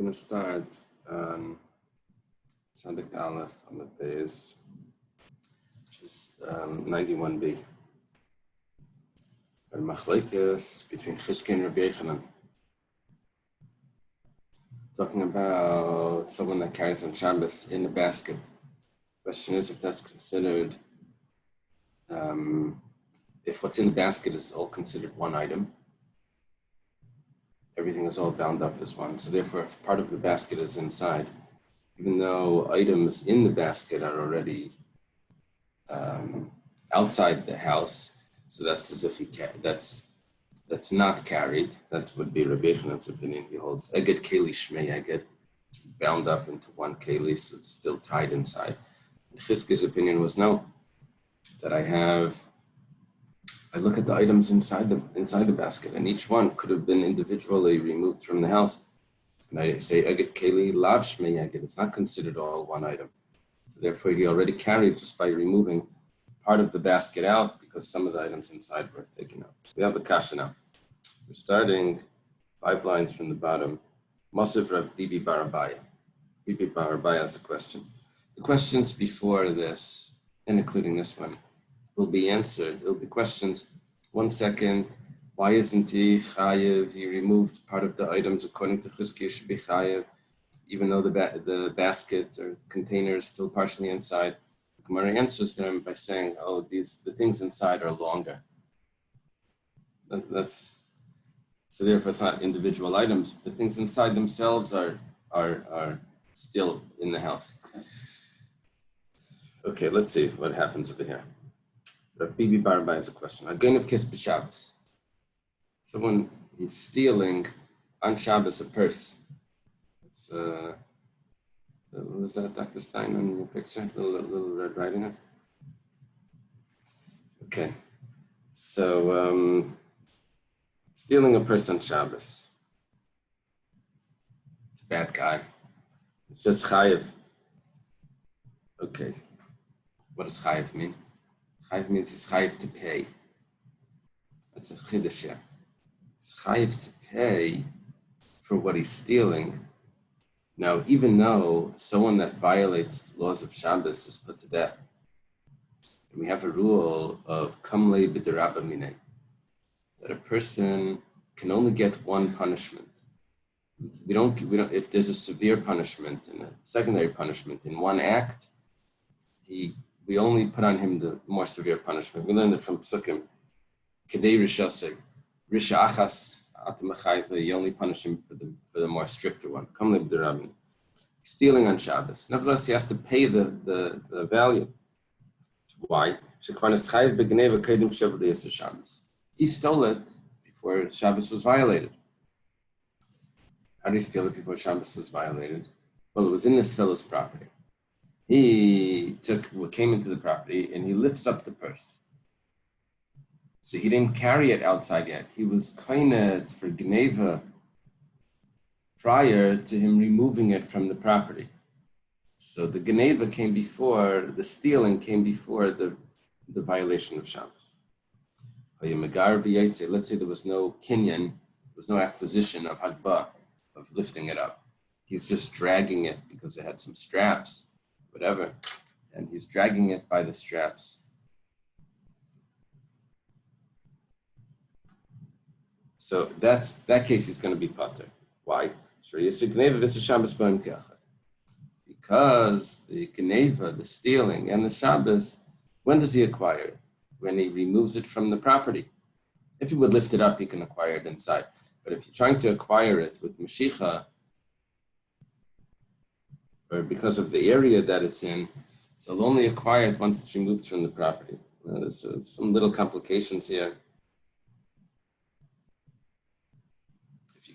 I'm going to start Sadik Aleph on the base, which is 91b. Machlekes between Chizkiah and Rabbi Yochanan. Talking about someone that carries on Shabbos in a basket. Question is if that's considered, if what's in the basket is all considered one item. Everything is all bound up as one. So therefore, if part of the basket is inside, even though items in the basket are already outside the house, so that's as if that's not carried. That would be Rabbi Yochanan's opinion. He holds Eged Keli Shmei Eged. It's bound up into one Keli, so it's still tied inside. Chizkiah's opinion was no, that I look at the items inside the basket, and each one could have been individually removed from the house. And I say Eged Keli Lav Shmei Eged. It's not considered all one item. So therefore, he already carried just by removing part of the basket out because some of the items inside were taken out. So we have a kasha now. We're starting 5 lines from the bottom. Masiv Rav Bibi Bar Abaya. Bibi Bar Abaya has a question. The questions before this, and including this one, will be answered. There'll be questions. 1 second. Why isn't he chayev? He removed part of the items according to Chizkiah should be chayev, even though the basket or container is still partially inside. Gemara answers them by saying, "Oh, the things inside are longer." So therefore, it's not individual items. The things inside themselves are still in the house. Okay, let's see what happens over here. Rav Bibi Bar Abaya has a question. Again of Kiss B'Shabbos. Someone, he's stealing on Shabbos a purse. It's what was that, Dr. Stein, on your picture? Little Red Riding Hood? Okay. So, stealing a purse on Shabbos. It's a bad guy. It says chayev. Okay. What does chayev mean? Chayev means he's chayev to pay. That's a chiddush here. He's chayev to pay for what he's stealing. Now, even though someone that violates the laws of Shabbos is put to death, and we have a rule of kamlei b'derabba minei, that a person can only get one punishment. We don't. If there's a severe punishment and a secondary punishment in one act, we only put on him the more severe punishment. We learned it from Psukim. Kedei rishasei, risha achas. You only punish him for the more stricter one. Stealing on Shabbos. Nevertheless, he has to pay the value. Why? He stole it before Shabbos was violated. How did he steal it before Shabbos was violated? Well, it was in this fellow's property. He came into the property and he lifts up the purse. So he didn't carry it outside yet. He was koined for Gneva prior to him removing it from the property. So the Gneva came before, the stealing came before the violation of Shabbos. Let's say there was no kinyan, there was no acquisition of hadba, of lifting it up. He's just dragging it because it had some straps, whatever, and he's dragging it by the straps. So that case is going to be pater. Why? Because the Geneva, the stealing, and the Shabbos, when does he acquire it? When he removes it from the property. If he would lift it up, he can acquire it inside. But if you're trying to acquire it with Mashicha, or because of the area that it's in, so he'll only acquire it once it's removed from the property. There's some little complications here.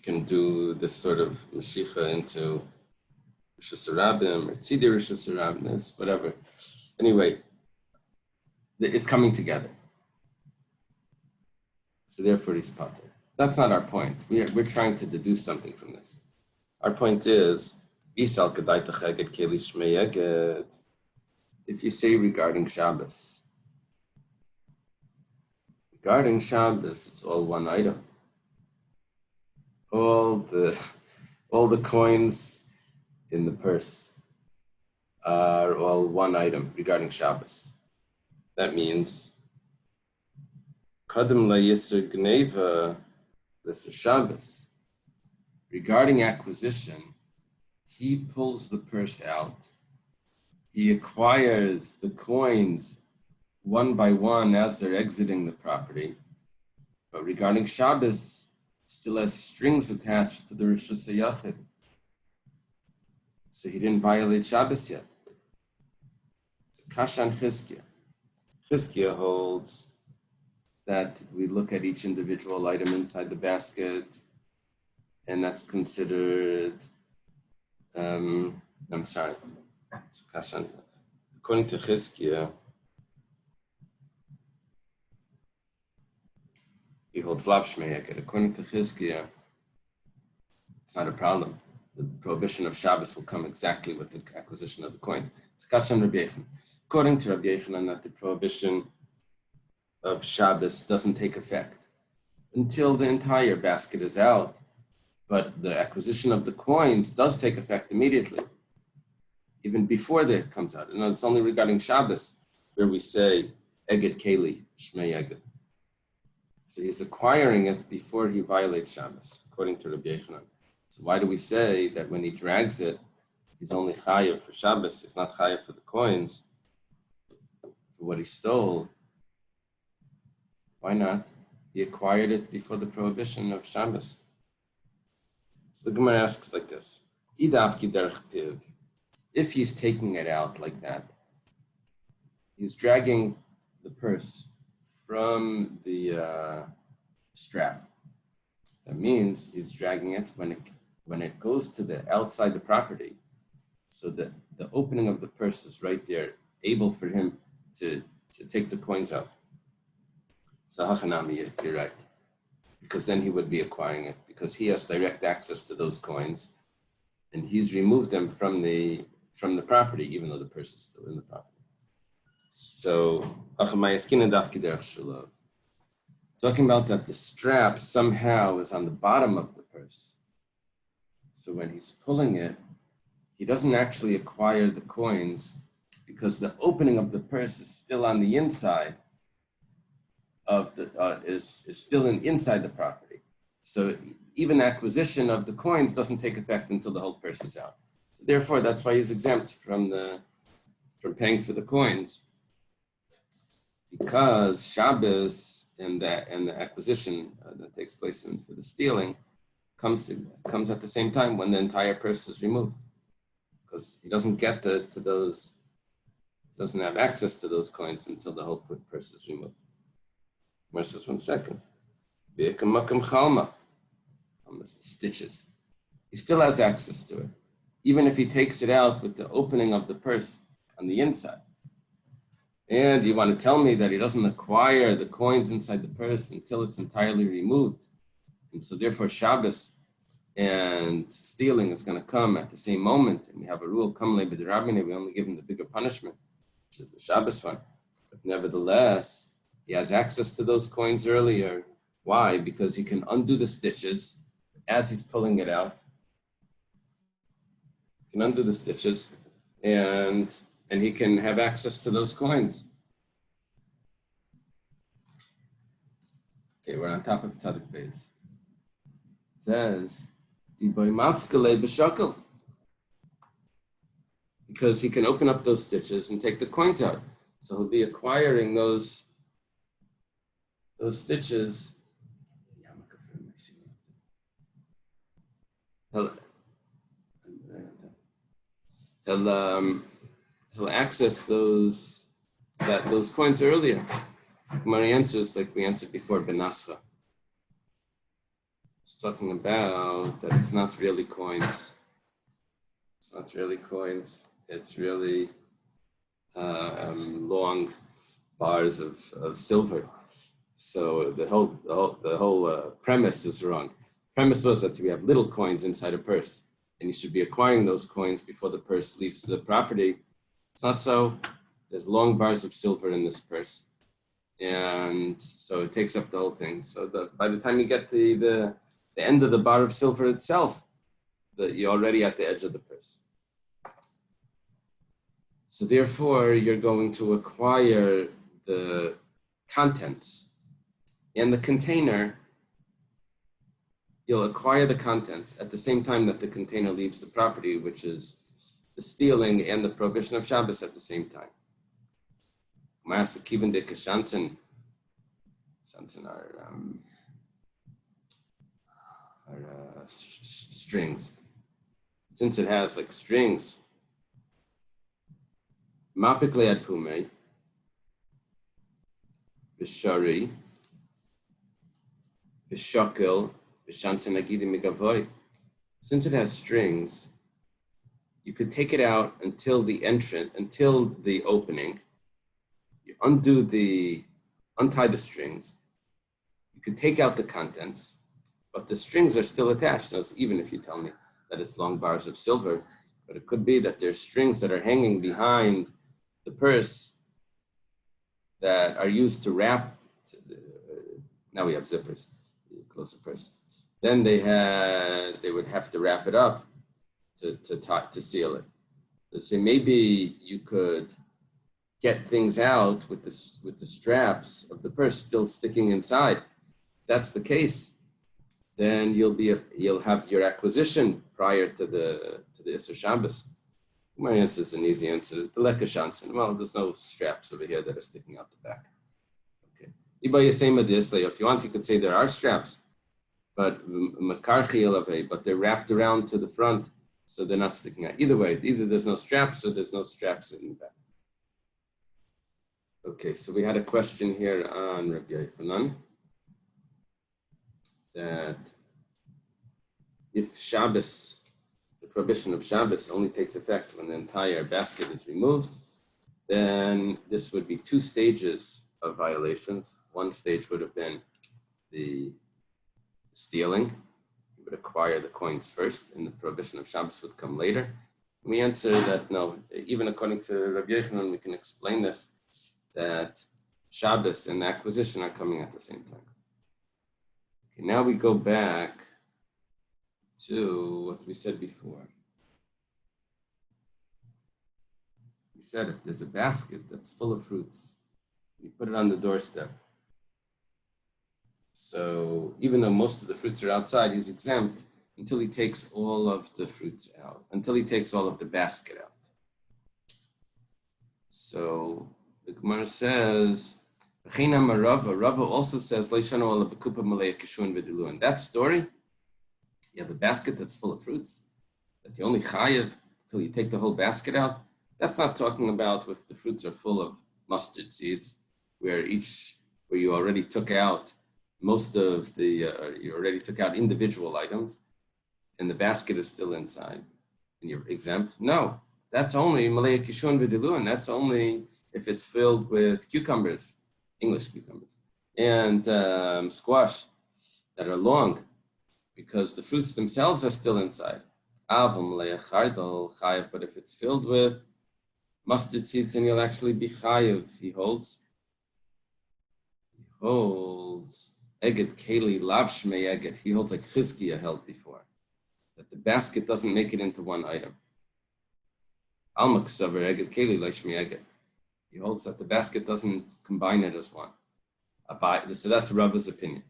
Can do this sort of Mashicha into Rishus Harabim or Tzidei Rishus Harabim, whatever. Anyway, it's coming together. So therefore he's pater. That's not our point. We're trying to deduce something from this. Our point is, if you say regarding Shabbos, it's all one item. All the all the coins in the purse are all one item regarding Shabbos. That means Kadam la Yisr Gneva, this is Shabbos. Regarding acquisition, he pulls the purse out. He acquires the coins one by one as they're exiting the property. But regarding Shabbos, it still has strings attached to the Rishus HaYachid. So he didn't violate Shabbos yet. So Kashan Chizkiah. Chizkiah holds that we look at each individual item inside the basket, and that's considered, according to Chizkiah, he holds Lav Shmei. According to Chizkiah, it's not a problem. The prohibition of Shabbos will come exactly with the acquisition of the coins. It's Kashan Rabbi Yochanan. According to Rabbi Yochanan, that the prohibition of Shabbos doesn't take effect until the entire basket is out, but the acquisition of the coins does take effect immediately, even before that comes out. And it's only regarding Shabbos where we say Eged Keli Shmei Eged. So he's acquiring it before he violates Shabbos, according to Rabbi Yochanan. So why do we say that when he drags it, he's only chayav for Shabbos, he's not chayav for the coins, for what he stole? Why not? He acquired it before the prohibition of Shabbos. So the Gemara asks like this: if he's taking it out like that, he's dragging the purse from the strap. That means he's dragging it when it goes to the outside the property, so that the opening of the purse is right there, able for him to take the coins out. So Hachanami, you're right, because then he would be acquiring it, because he has direct access to those coins, and he's removed them from the property, even though the purse is still in the property. So talking about that the strap somehow is on the bottom of the purse. So when he's pulling it, he doesn't actually acquire the coins because the opening of the purse is still on the inside of the is still inside the property. So even the acquisition of the coins doesn't take effect until the whole purse is out. So therefore, that's why he's exempt from paying for the coins, because Shabbos and the acquisition that takes place for the stealing comes at the same time when the entire purse is removed, because he doesn't get doesn't have access to those coins until the whole purse is removed. Where's this 1 second? Stitches. He still has access to it, even if he takes it out with the opening of the purse on the inside. And you want to tell me that he doesn't acquire the coins inside the purse until it's entirely removed. And so therefore Shabbos and stealing is going to come at the same moment. And we have a rule, Kamle b'derabine, we only give him the bigger punishment, which is the Shabbos one. But nevertheless, he has access to those coins earlier. Why? Because he can undo the stitches as he's pulling it out. He can undo the stitches and he can have access to those coins. Okay, we're on top of Tzadik Beis. It says, because he can open up those stitches and take the coins out. So he'll be acquiring those stitches. He'll access those coins earlier. Gemara answers like we answered before, Benascha. It's talking about that it's not really coins. It's not really coins. It's really long bars of silver. So the whole premise is wrong. The premise was that we have little coins inside a purse, and you should be acquiring those coins before the purse leaves the property. It's not so. There's long bars of silver in this purse, and so it takes up the whole thing. So by the time you get the end of the bar of silver itself, you're already at the edge of the purse. So therefore, you're going to acquire the contents in the container. You'll acquire the contents at the same time that the container leaves the property, which is the stealing and the prohibition of Shabbos at the same time. Shansen are strings. Since it has like strings, Mapik le'ad pume, Bishari, Bishakil, Bishansen agidi migavoi. Since it has strings, you could take it out until the opening. You untie the strings. You could take out the contents, but the strings are still attached. So even if you tell me that it's long bars of silver, but it could be that there's strings that are hanging behind the purse that are used to wrap. Now we have zippers. You close the purse. Then they would have to wrap it up to seal it. So maybe you could get things out with the straps of the purse still sticking inside. If that's the case, then you'll have your acquisition prior to the Isser Shabbos. My answer is an easy answer. The lekashansen. Well, there's no straps over here that are sticking out the back. Okay. If you want, you could say there are straps, but they're wrapped around to the front, so they're not sticking out. Either way, either there's no straps or there's no straps in the back. Okay, so we had a question here on Rabbi Yochanan that if Shabbos, the prohibition of Shabbos only takes effect when the entire basket is removed, then this would be two stages of violations. One stage would have been the stealing. You would acquire the coins first, and the prohibition of Shabbos would come later. And we answer that no, even according to Rabbi Yochanan, we can explain this, that Shabbos and the acquisition are coming at the same time. Okay, now we go back to what we said before. We said if there's a basket that's full of fruits, you put it on the doorstep. So even though most of the fruits are outside, he's exempt until he takes all of the fruits out, until he takes all of the basket out. So the Gemara says, Rava also says, in that story, you have a basket that's full of fruits, that you only chayev until you take the whole basket out. That's not talking about if the fruits are full of mustard seeds, where you already took out most of you already took out individual items, and the basket is still inside, and you're exempt. No, that's only malei kishun v'dilu, and that's only if it's filled with cucumbers, English cucumbers, and squash that are long, because the fruits themselves are still inside. But if it's filled with mustard seeds, then you'll actually be chayiv. He holds eged keli lav shmei eged. He holds like Chizkiah held before, that the basket doesn't make it into one item. Alma k'saver eged keli la shmei eged. He holds that the basket doesn't combine it as one. So that's Rava's opinion.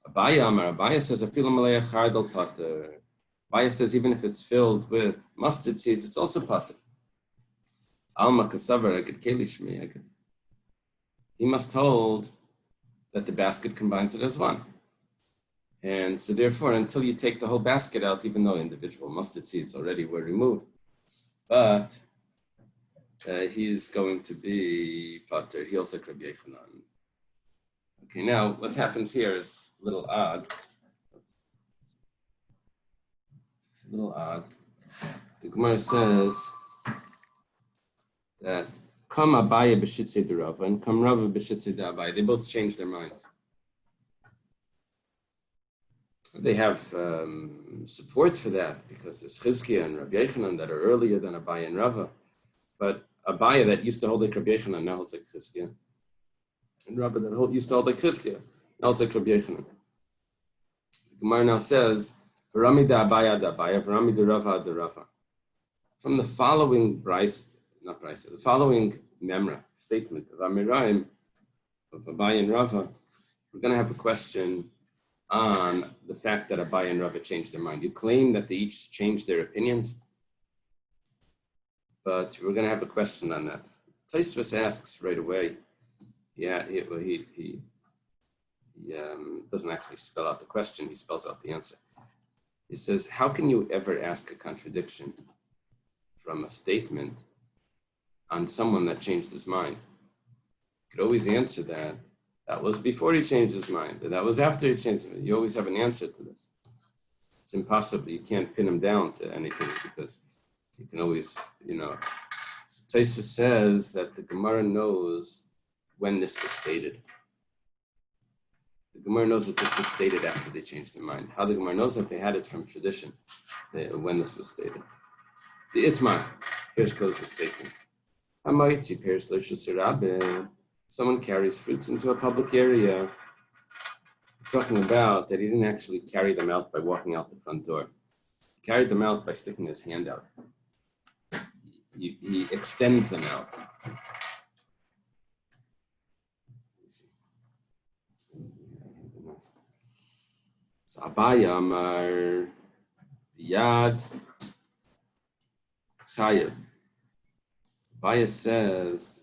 Abaya says, Afilu malei chardal pater. Abaya says, even if it's filled with mustard seeds, it's also pater. Alma kasavar eged keli shmei eged. He must hold that the basket combines it as one. And so therefore, until you take the whole basket out, even though individual mustard seeds already were removed, but he's going to be pater. He also Rabbi Yochanan. Okay, now what happens here is a little odd. The Gemara says that Kam Abaya b'shitzei d'Rava and Kam Rava b'shitzei d'Abaya. They both changed their mind. They have support for that because there's Chizkiah and Rabbi Yochanan that are earlier than Abaya and Rava. But Abaya that used to hold like Rabbi Yochanan now holds like Chizkiah. And Rava that used to hold like Chizkiah now holds like Rabbi Yochanan. The Gemara now says, V'rami da Abaya da Abaya, v'rami da Rava da Rava. From the following the following memra, statement of Amiraim, of Abaya and Rava, we're going to have a question on the fact that Abaya and Rava changed their mind. You claim that they each changed their opinions, but we're going to have a question on that. Tosfos asks right away. Yeah, he doesn't actually spell out the question. He spells out the answer. He says, how can you ever ask a contradiction from a statement on someone that changed his mind? You could always answer that. That was before he changed his mind. That was after he changed his mind. You always have an answer to this. It's impossible. You can't pin him down to anything because you can always, So Tosfos says that the Gemara knows when this was stated. The Gemara knows that this was stated after they changed their mind. How the Gemara knows that they had it from tradition, when this was stated. The Itmar, here goes the statement. Someone carries fruits into a public area. We're talking about that he didn't actually carry them out by walking out the front door. He carried them out by sticking his hand out. He extends them out. So Abaya Amar Yad Chayev. Abaya says,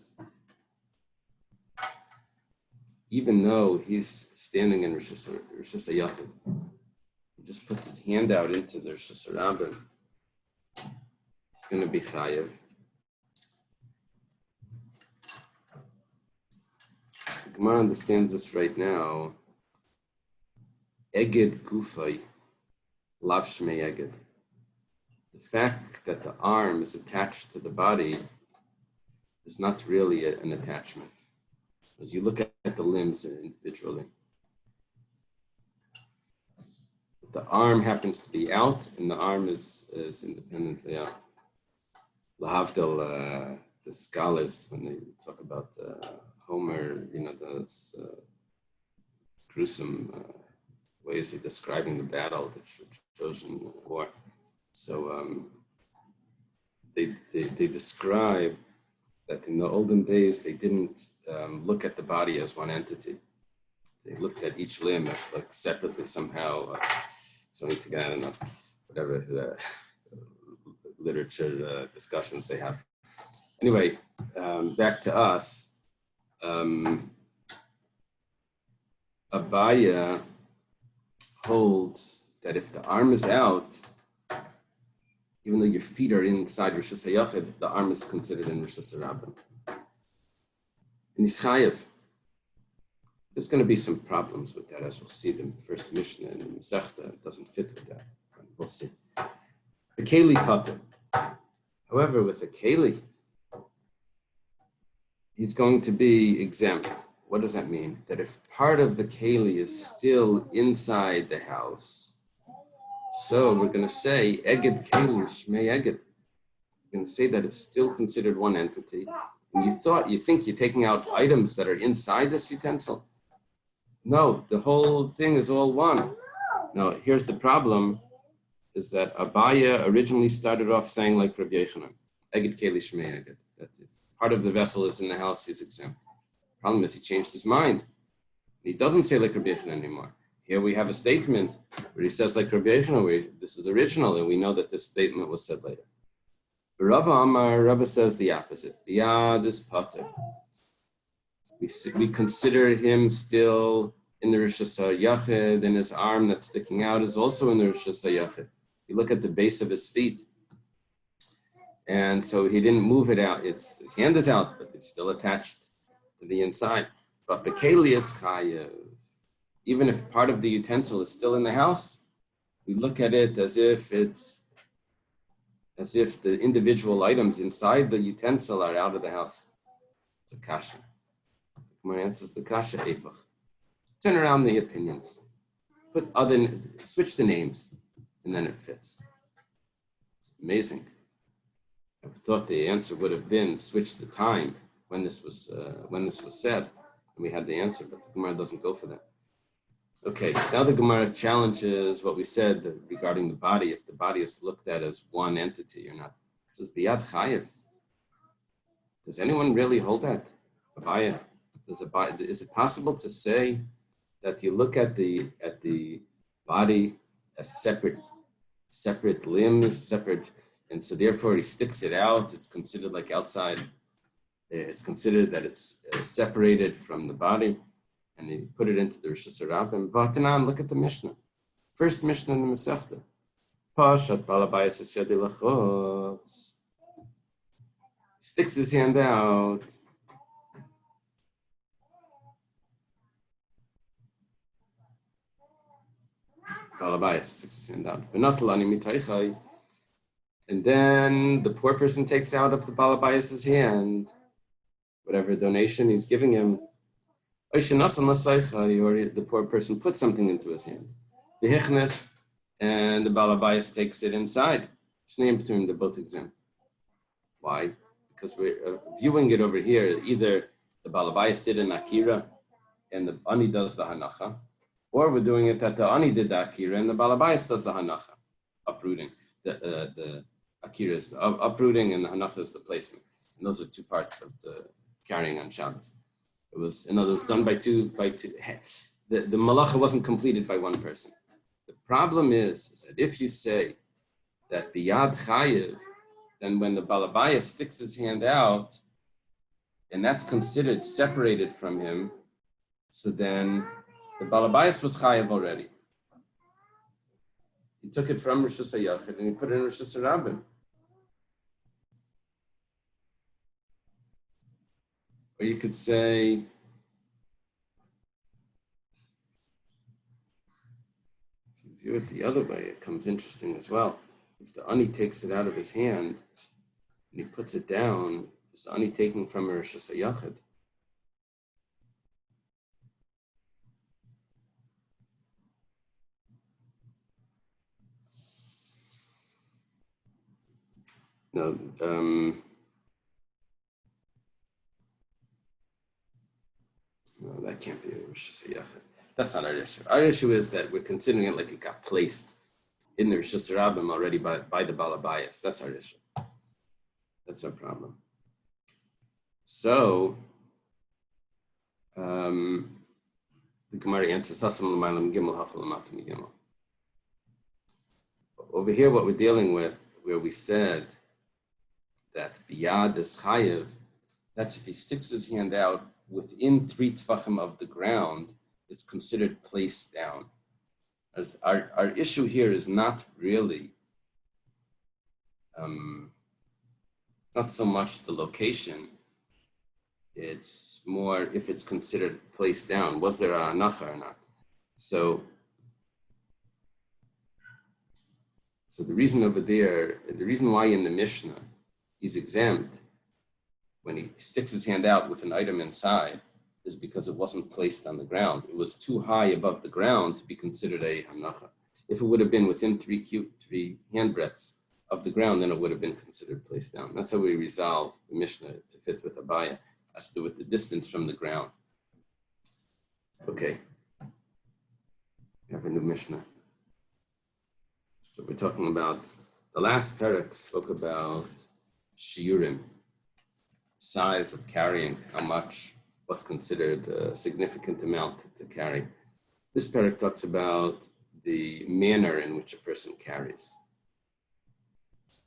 even though he's standing in Rosh Hashanah, he just puts his hand out into the Rosh Hashanah, it's going to be Chayev. The Gemara understands this right now. Eged Gufay, Lav Shmei Eged. The fact that the arm is attached to the body is not really an attachment. As you look at the limbs individually, the arm happens to be out, and the arm is independently out. Lahavdil, the scholars, when they talk about Homer, those gruesome ways of describing the battle, the Trojan War. So they describe that in the olden days, they didn't look at the body as one entity. They looked at each limb as like separately somehow, showing together, I don't know, whatever literature discussions they have. Anyway, back to us. Abaya holds that if the arm is out, even though your feet are inside Rosh Hashanah, the arm is considered in Rosh Hashanah. In Yischayev, there's going to be some problems with that, as we'll see. The first Mishnah in the Masechta doesn't fit with that. We'll see. The Keli Pater. However, with the Keli, he's going to be exempt. What does that mean? That if part of the Keli is still inside the house, so we're going to say, Eged Keli Shmei Eged. We're going to say that it's still considered one entity. And you think you're taking out items that are inside this utensil. No, the whole thing is all one. Now, here's the problem, is that Abaya originally started off saying like Rabbi Yochanan, Eged Keli Shmei Eged, that if part of the vessel is in the house, he's exempt. The problem is he changed his mind. He doesn't say like Rabbi Yochanan anymore. Here we have a statement where he says like Rabbi Yochanan, where this is original, and we know that this statement was said later. Rava Amar, Rava says the opposite. Biyad is pater. We consider him still in the Rosh Hashanah, and his arm that's sticking out is also in the Rosh Hashanah. You look at the base of his feet, and so he didn't move it out. His hand is out, but it's still attached to the inside. But Bekeli is chayev. Even if part of the utensil is still in the house, we look at it as if the individual items inside the utensil are out of the house. It's a kasha. My answer is the kasha epach. Turn around the opinions. Switch the names, and then it fits. It's amazing. I thought the answer would have been switch the time when this was said, and we had the answer, but the Gemara doesn't go for that. Okay, now the Gemara challenges what we said regarding the body, if the body is looked at as one entity or not. It says, Biyad Chayev. Does anyone really hold that? Abaya? Is it possible to say that you look at the body as separate limbs, separate, and so therefore he sticks it out, it's considered like outside, it's considered that it's separated from the body, and he put it into the Rosh Hashanah. Vatanan, look at the Mishnah. First Mishnah in the Masechta. Pashat balabayas es yadi lachotz. Sticks his hand out. Balabayas sticks his hand out. And then the poor person takes out of the balabayas' hand whatever donation he's giving him. Or the poor person puts something into his hand. And the balabayas takes it inside. They're both exempt. Why? Because we're viewing it over here. Either the balabayas did an akira and the ani does the hanacha, or we're doing it that the ani did the akira and the balabayas does the hanacha, uprooting. The akira is the uprooting and the hanacha is the placement. And those are two parts of the carrying on Shabbos. It was, in other words, done by two. The malacha wasn't completed by one person. The problem is that if you say that biyad chayev, then when the balabaya sticks his hand out, and that's considered separated from him, so then the balabayas was chayev already. He took it from Rosh Hashanah and he put it in Rosh Hashanah. Or you could say, if you view it the other way, it comes interesting as well. If the ani takes it out of his hand and he puts it down, is the ani taking from a Rosh Hashanah? No, no, that can't be a Rosh Hashanah. That's not our issue. Our issue is that we're considering it like it got placed in the Rosh Hashanah already by the balabayas. That's our issue. That's our problem. So, the Gemara answers, over here, what we're dealing with, where we said that biyad is chayev, that's if he sticks his hand out within 3 tefachim of the ground, it's considered placed down. As our issue here is not really, not so much the location, it's more if it's considered placed down. Was there a hanacha or not? So the reason over there, the reason why in the Mishnah he's exempt when he sticks his hand out with an item inside is because it wasn't placed on the ground. It was too high above the ground to be considered a hanacha. If it would have been within 3 handbreadths of the ground, then it would have been considered placed down. That's how we resolve the Mishnah to fit with Abaya, as to with the distance from the ground. Okay. We have a new Mishnah. So we're talking about, the last parak spoke about shiurim, size of carrying, how much, what's considered a significant amount to carry. This parak talks about the manner in which a person carries.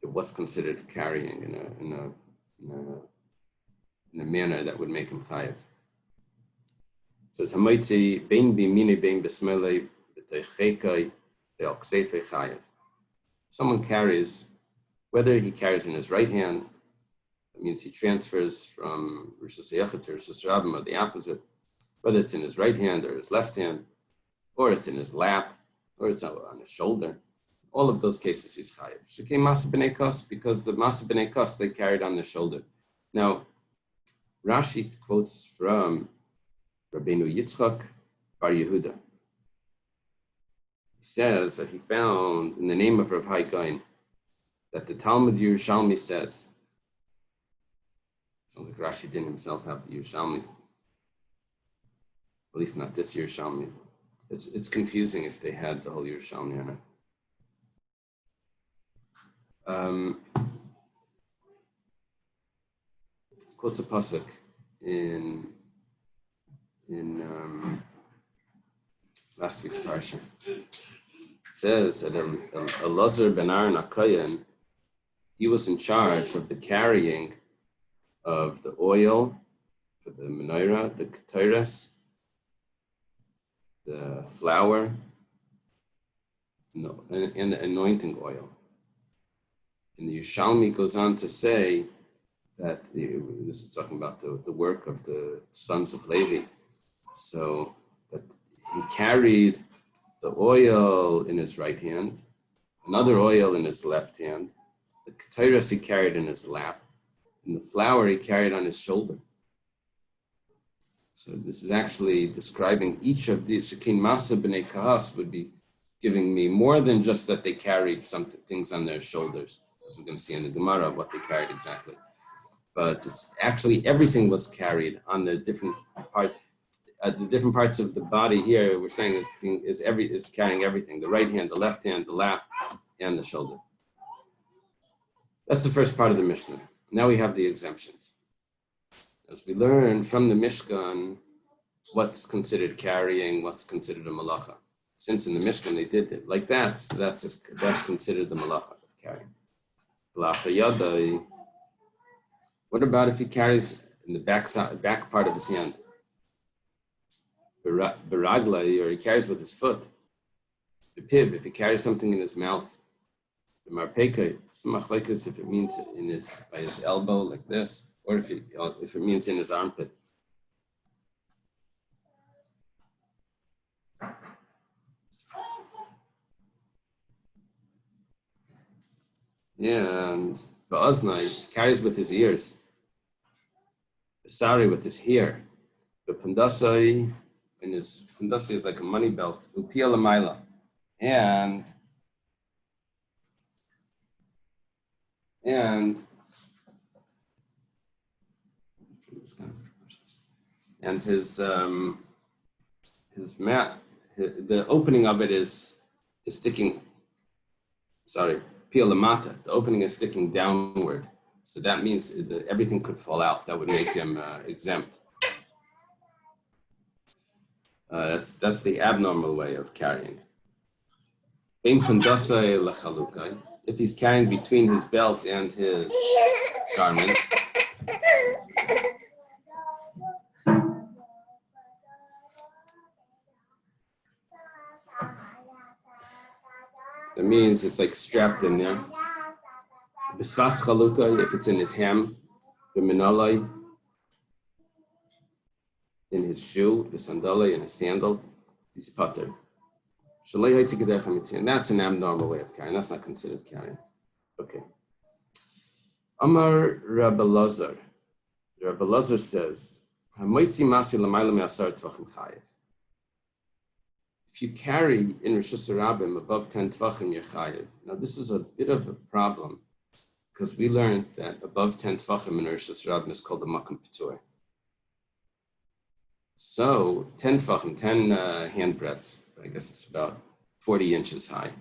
What's considered carrying in a manner that would make him chayev. It says, "Hamaitzi bein b'yimini bein b'smelei b'teichekai be'alksefei chayev." Someone carries, whether he carries in his right hand, that means he transfers from Rosh Hashanah to Rosh Hashanah, or the opposite, whether it's in his right hand or his left hand, or it's in his lap, or it's on his shoulder. All of those cases he's chayev. Shekei masa b'nei kos, because the masa b'nei kos they carried on their shoulder. Now, Rashi quotes from Rabbeinu Yitzchak Bar Yehuda. He says that he found in the name of Rav Hai Gaon that the Talmud Yerushalmi says, sounds like Rashi didn't himself have the Yerushalmi, at least not this Yerushalmi. It's confusing if they had the whole Yerushalmi on it. Quotes a pasuk in last week's parsha. It says that Elazar ben Aaron HaKohen, he was in charge of the carrying of the oil for the menorah, the ketores, the flour, and the anointing oil. And the Yerushalmi goes on to say that this is talking about the work of the sons of Levi. So that he carried the oil in his right hand, another oil in his left hand, the ketores he carried in his lap, and the flour he carried on his shoulder. So this is actually describing each of these. Shekin Masa B'nei Kahas would be giving me more than just that they carried some things on their shoulders, as we're going to see in the Gemara, what they carried exactly. But it's actually everything was carried on the different parts. The different parts of the body here, we're saying is carrying everything: the right hand, the left hand, the lap, and the shoulder. That's the first part of the Mishnah. Now we have the exemptions. As we learn from the Mishkan, what's considered carrying, what's considered a malacha. Since in the Mishkan they did it like that, so that's considered the malacha of carrying. What about if he carries in the back part of his hand? Beraglai, or he carries with his foot. The piv, if he carries something in his mouth. The marpeka, it's machlekes if it means by his elbow like this, or if it means in his armpit. Yeah, and ba'aznai carries with his ears. The sari with his hair. The pandasai, and his pandasai is like a money belt. Upia lamaila, and his mat, the opening of it is sticking. Sorry, pia lamata. The opening is sticking downward, so that means that everything could fall out. That would make him exempt. That's the abnormal way of carrying. If he's carrying between his belt and his garment, that means it's like strapped in there. Bisvas chaluka, if it's in his ham, b'minalai, in his shoe, the sandalai, in his sandal, he's pater. And that's an abnormal way of carrying. That's not considered carrying. Okay. Amar Rabbi Lazar. Rabbi Lazar says, if you carry in Rosh Hashanah above 10 tvachim, you're chayiv. Now this is a bit of a problem because we learned that above 10 tvachim in Rosh Hashanah is called the makom patur. So 10 tvachim, 10 hand breadths, I guess it's about 40 inches high.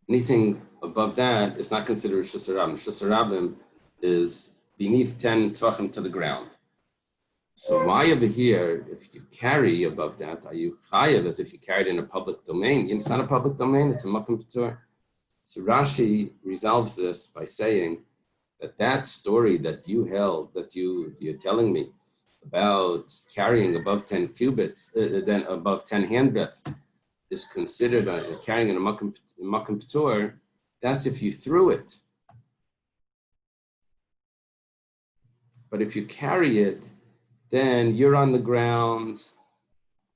Anything above that is not considered Rosh Hashanah. Rosh Hashanah is beneath 10 tvachim to the ground. So why over here, if you carry above that, are you chayav as if you carried in a public domain? It's not a public domain, it's a makom patur. So Rashi resolves this by saying that story that you held, that you're telling me about carrying above 10 cubits, then above 10 handbreadths, is considered carrying in a makom patur. That's if you threw it. But if you carry it, then you're on the ground.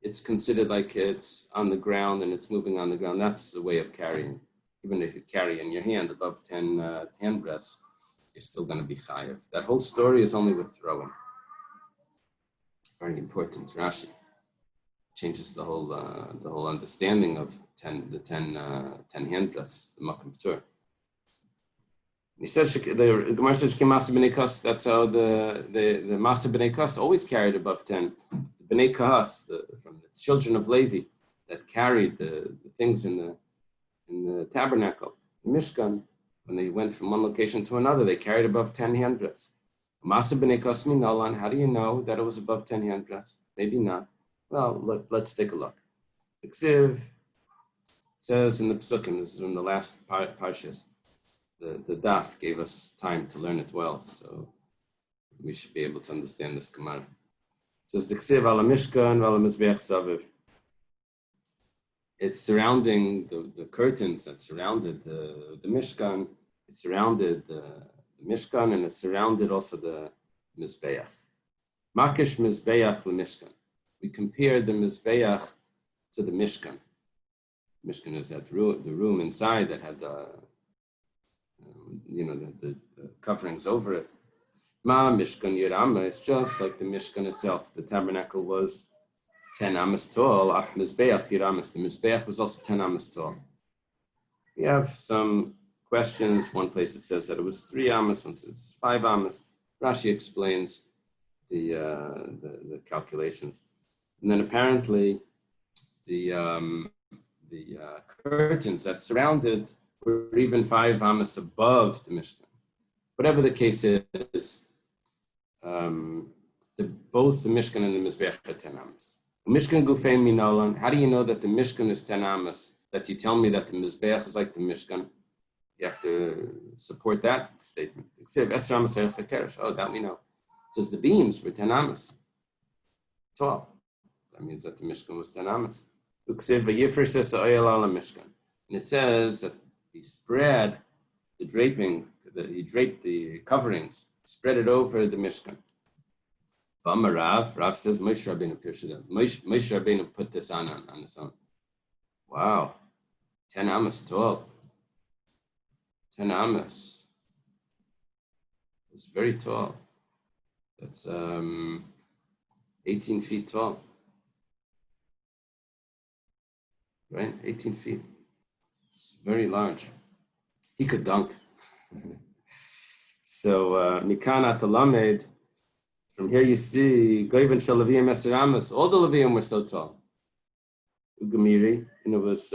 It's considered like it's on the ground and it's moving on the ground. That's the way of carrying. Even if you carry in your hand above 10 breaths, you're still going to be chayav. That whole story is only with throwing. Very important. Rashi changes the whole understanding of 10 hand breaths, the makom patur. He said the Gemara says Masa b'nei kas. That's how the Masa b'nei kas always carried above 10. The Bnei Kahas, from the children of Levi, that carried the things in the tabernacle, the Mishkan. When they went from one location to another, they carried above 10 handbreadths. Masa Bnei Kahas Minalan, how do you know that it was above 10 handbreadths? Maybe not. Well, let's take a look. The Ksiv says in the Psukim, this is in the last parshas, the Daf gave us time to learn it well, so we should be able to understand this Gemara. It says, the Ksiv ala Mishkan ala Mizbeach Saviv. It's surrounding the curtains that surrounded the Mishkan. It surrounded the Mishkan, and it surrounded also the Mizbeach. Makish Mizbeach le-Mishkan. We compared the Mizbeach to the Mishkan. Mishkan is the room inside that had the coverings over it. Ma Mishkan Yerama is just like the Mishkan itself. The tabernacle was 10 amas tall. Ach Mizbeach Yeramas. The Mizbeach was also 10 amas tall. We have some questions. One place it says that it was 3 amas, one says it's 5 amas. Rashi explains the calculations, and then apparently the curtains that surrounded were even 5 amas above the Mishkan. Whatever the case is, both the Mishkan and the Mizbeach are 10 amas. Mishkan Gufei Minalan. How do you know that the Mishkan is 10 amas? That you tell me that the Mizbeach is like the Mishkan? You have to support that statement. Oh, that we know. It says the beams were 10 amas tall. That means that the Mishkan was 10 amas. And it says that he spread the draping, he draped the coverings, spread it over the Mishkan. Rav says Moshe Rabbeinu put this on his own. Wow, 10 amas tall. 10 amas. It's very tall. That's 18 feet tall. Right? 18 feet. It's very large. He could dunk. So, Mikan at the Lamed, from here you see, Goyven Shalaviyim Eser Amas, all the Leviyim were so tall. Ugamiri, and it was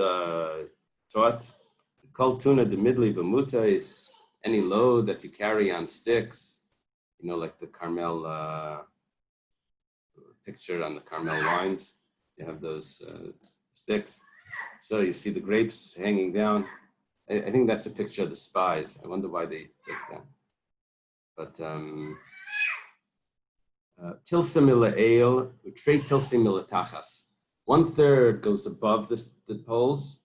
taught, Kol Tuna de Midli Bamuta is any load that you carry on sticks, like the Carmel picture on the Carmel wines. You have those sticks. So you see the grapes hanging down. I think that's a picture of the spies. I wonder why they took that. But tilsimila ale, tre tilsimila tachas. 1/3 goes above the poles,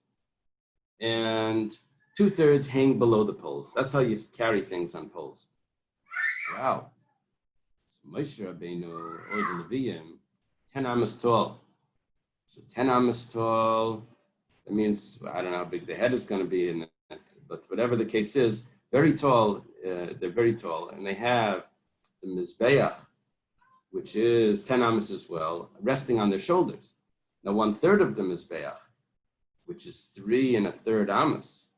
and 2/3 hang below the poles. That's how you carry things on poles. Wow. So Moshe Rabbeinu or the Leviyim, 10 amas tall. So 10 amas tall, that means, I don't know how big the head is going to be in it, but whatever the case is, very tall, they're very tall, and they have the Mizbeach, which is 10 amas as well, resting on their shoulders. Now 1/3 of the Mizbeach, which is 3 1/3 amas,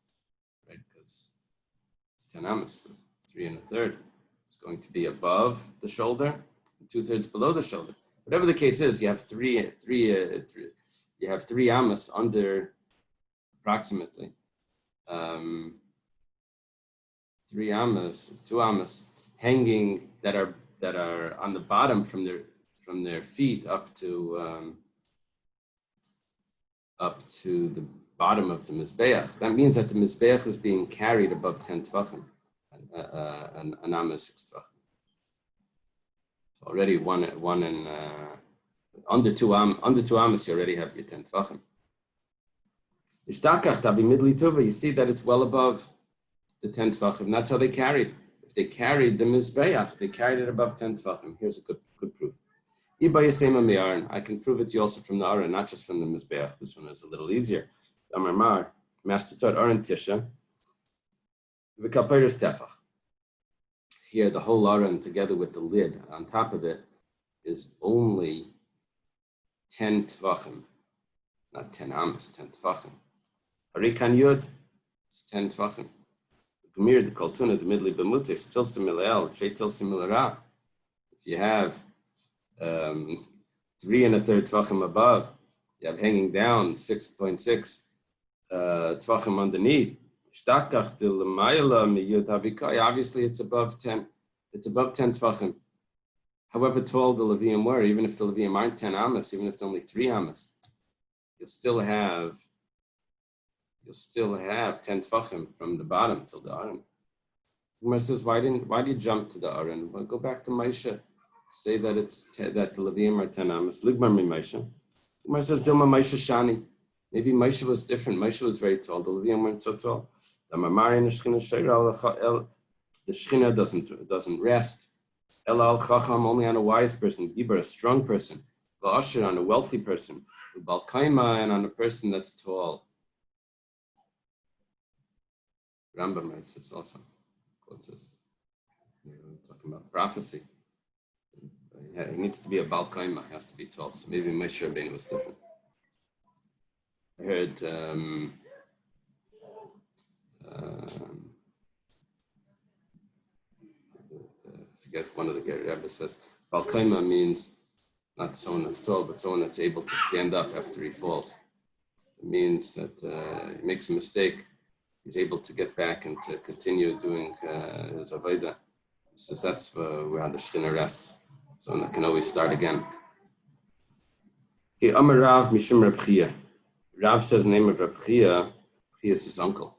right? Because it's 10 amas, so 3 1/3. It's going to be above the shoulder, and 2/3 below the shoulder. Whatever the case is, you have three amas under approximately 3 amas, 2 amas hanging that are on the bottom from their feet up to the bottom of the Mizbeach. That means that the Mizbeach is being carried above 10 tvachim, an amma 6 tvachim. So already one in under 2 amas, you already have your 10 tvachim. You see that it's well above the 10 tvachim. That's how they carried. If they carried the Mizbeach, they carried it above 10 tvachim. Here's a good proof. I can prove it to you also from the Aron, not just from the Mizbeach. This one is a little easier. Master taught Aron Tisha. Here, the whole Aron together with the lid on top of it is only 10 tvachim, not 10 amas, 10 tvachim. Harikan Yud is 10 tvachim. Gemir the Koltuna, the Midli Bamute, still similar, till similar. If you have 3.25 tvachim above. You have hanging down 6.6 tvachim underneath. Obviously, it's above 10. It's above 10 tvachim. However tall the Levium were, even if the Levium aren't 10 amas, even if they're only 3 amas, you'll still have 10 tvachim from the bottom till the aron. Gemara says, why do you jump to the aron? Well, go back to Moshe. Say that that the Levium are 10 amas. Ligmar mi Moshe. Gemara says, Dilma Moshe Shani. Maybe Moshe was different. Moshe was very tall. The Levium weren't so tall. The Shechina doesn't rest. Ela al Chacham only on a wise person. Gibar, a strong person. V'asher on a wealthy person. Bal Kaima and on a person that's tall. Rambam writes this also. Quotes this. Talking about prophecy. He needs to be a Bal Kaima. He has to be tall. So maybe Moshe Rabbeinu was different. I heard I forget, one of the Rebbe says Bal Kaima means not someone that's tall, but someone that's able to stand up after he falls. It means that he makes a mistake, he's able to get back and to continue doing his avodah. He says that's where the Shechina rests. So I can always start again. Okay, Amar Rav Mishum Reb Chia. Rav says the name of Reb Chia. Chia is his uncle,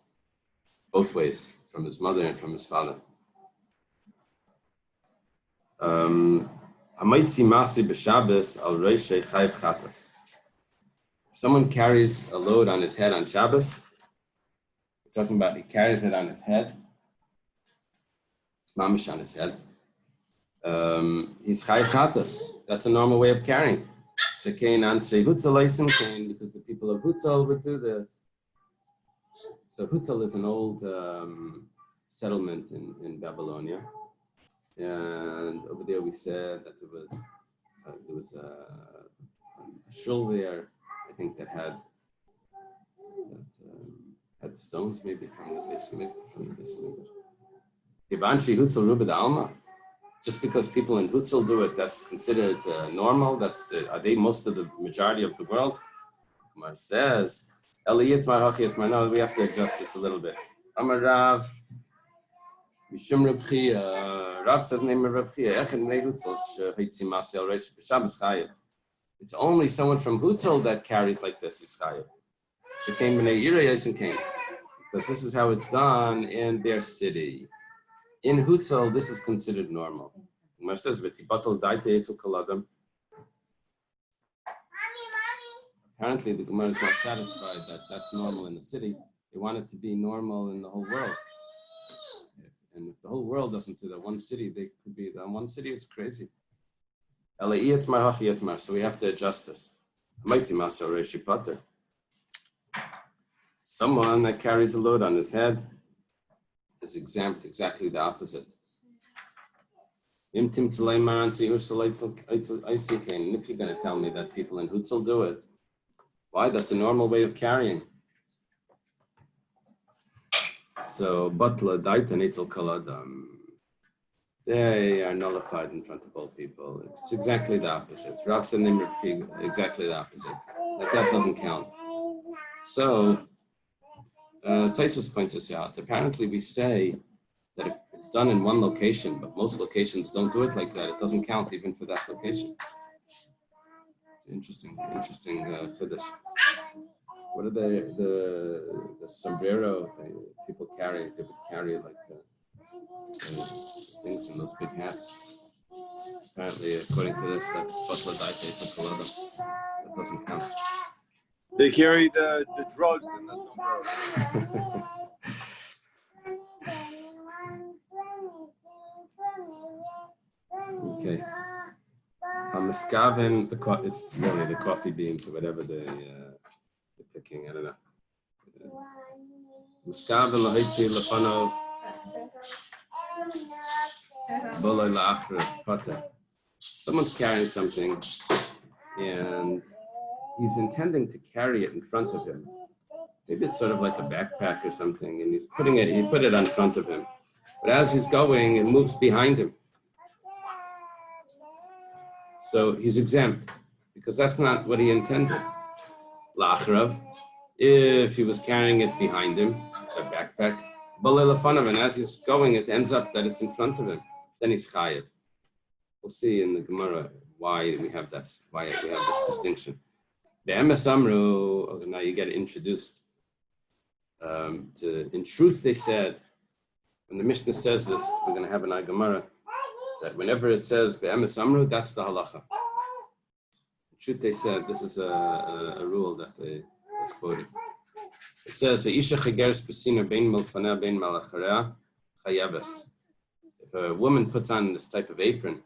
both ways, from his mother and from his father. Hamaitzi masi b'Shabbos al reishei chayiv chatas. If someone carries a load on his head on Shabbos, we're talking about he carries it on his head, mamish on his head, he's chayiv chatas. That's a normal way of carrying. Shekein anshe Hutzel leisim kein, because the people of Hutzel would do this. So Hutzel is an old settlement in Babylonia. And over there we said that there was a shul there, I think that had stones maybe from the Beis Hamikdash. Kibanshi Hutzel Ruba de Alma. Just because people in Hutzel do it, that's considered normal. Are they most of the majority of the world? Kumar says, Eliyit Mar Hachiyat Mar. No, we have to adjust this a little bit. Amar Rav Mishum Reb Chia. Rav says the name of Reb Chia. It's only someone from Hutzel that carries like this. Is chayiv. Shekain b'nei Yirei Yisen Kain. Because this is how it's done in their city. In Hutzel, this is considered normal. Gemara says, "V'tibatel daite etzel kol adam." Apparently, the Gemara is not satisfied that that's normal in the city. They want it to be normal in the whole world. And if the whole world doesn't do that, one city, they could be that one city is crazy. So we have to adjust this. Someone that carries a load on his head is exempt, exactly the opposite. And if you're going to tell me that people in Hutzel do it, why? That's a normal way of carrying. So, batla daita nitzel kaladam. They are nullified in front of all people. It's exactly the opposite. Rav said exactly the opposite. That doesn't count. So, Taisus points us out. Apparently, we say that if it's done in one location, but most locations don't do it like that, it doesn't count even for that location. Interesting chiddush. What are the sombrero people carry? They would carry like things in those big hats. Apparently, according to this, that's batla daita etzel kol adam. That doesn't count. They carry the drugs in the sombrero. Okay. Miskaven, it's really the coffee beans or whatever they're picking. I don't know. Miskaven lahitzi lefanov bolay laachre pater. Someone's carrying something, and he's intending to carry it in front of him. Maybe it's sort of like a backpack or something, and he put it on front of him. But as he's going, it moves behind him. So he's exempt because that's not what he intended. Lachrav, if he was carrying it behind him, a backpack, and as he's going, it ends up that it's in front of him. Then he's chayiv. We'll see in the Gemara why we have this distinction. Now you get introduced to. In truth, they said, when the Mishnah says this, we're going to have an Gemara that whenever it says be'emes amru, that's the halacha. In truth, they said this is a rule that's quoted. It says "Isha chegeres pesina bein milfaneh bein malachareh chayaves." If a woman puts on this type of apron,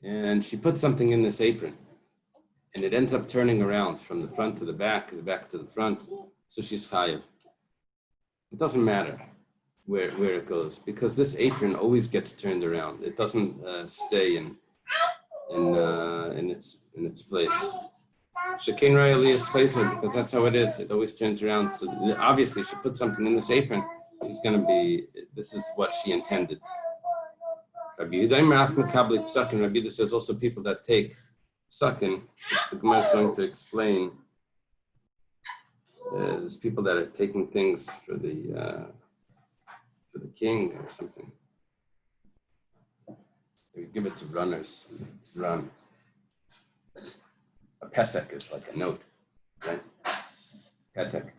and she puts something in this apron, and it ends up turning around from the front to the back to the front, so she's chayiv. It doesn't matter where it goes, because this apron always gets turned around. It doesn't stay in its place. Shekin Rayalias Chayzer, because that's how it is. It always turns around. So obviously, she put something in this apron. She's going to be. This is what she intended. Rabbi Yehuda says also people that take psakin. The Gemara is going to explain. There's people that are taking things for the king or something. So we give it to runners to run. A pesach is like a note, right? Petek.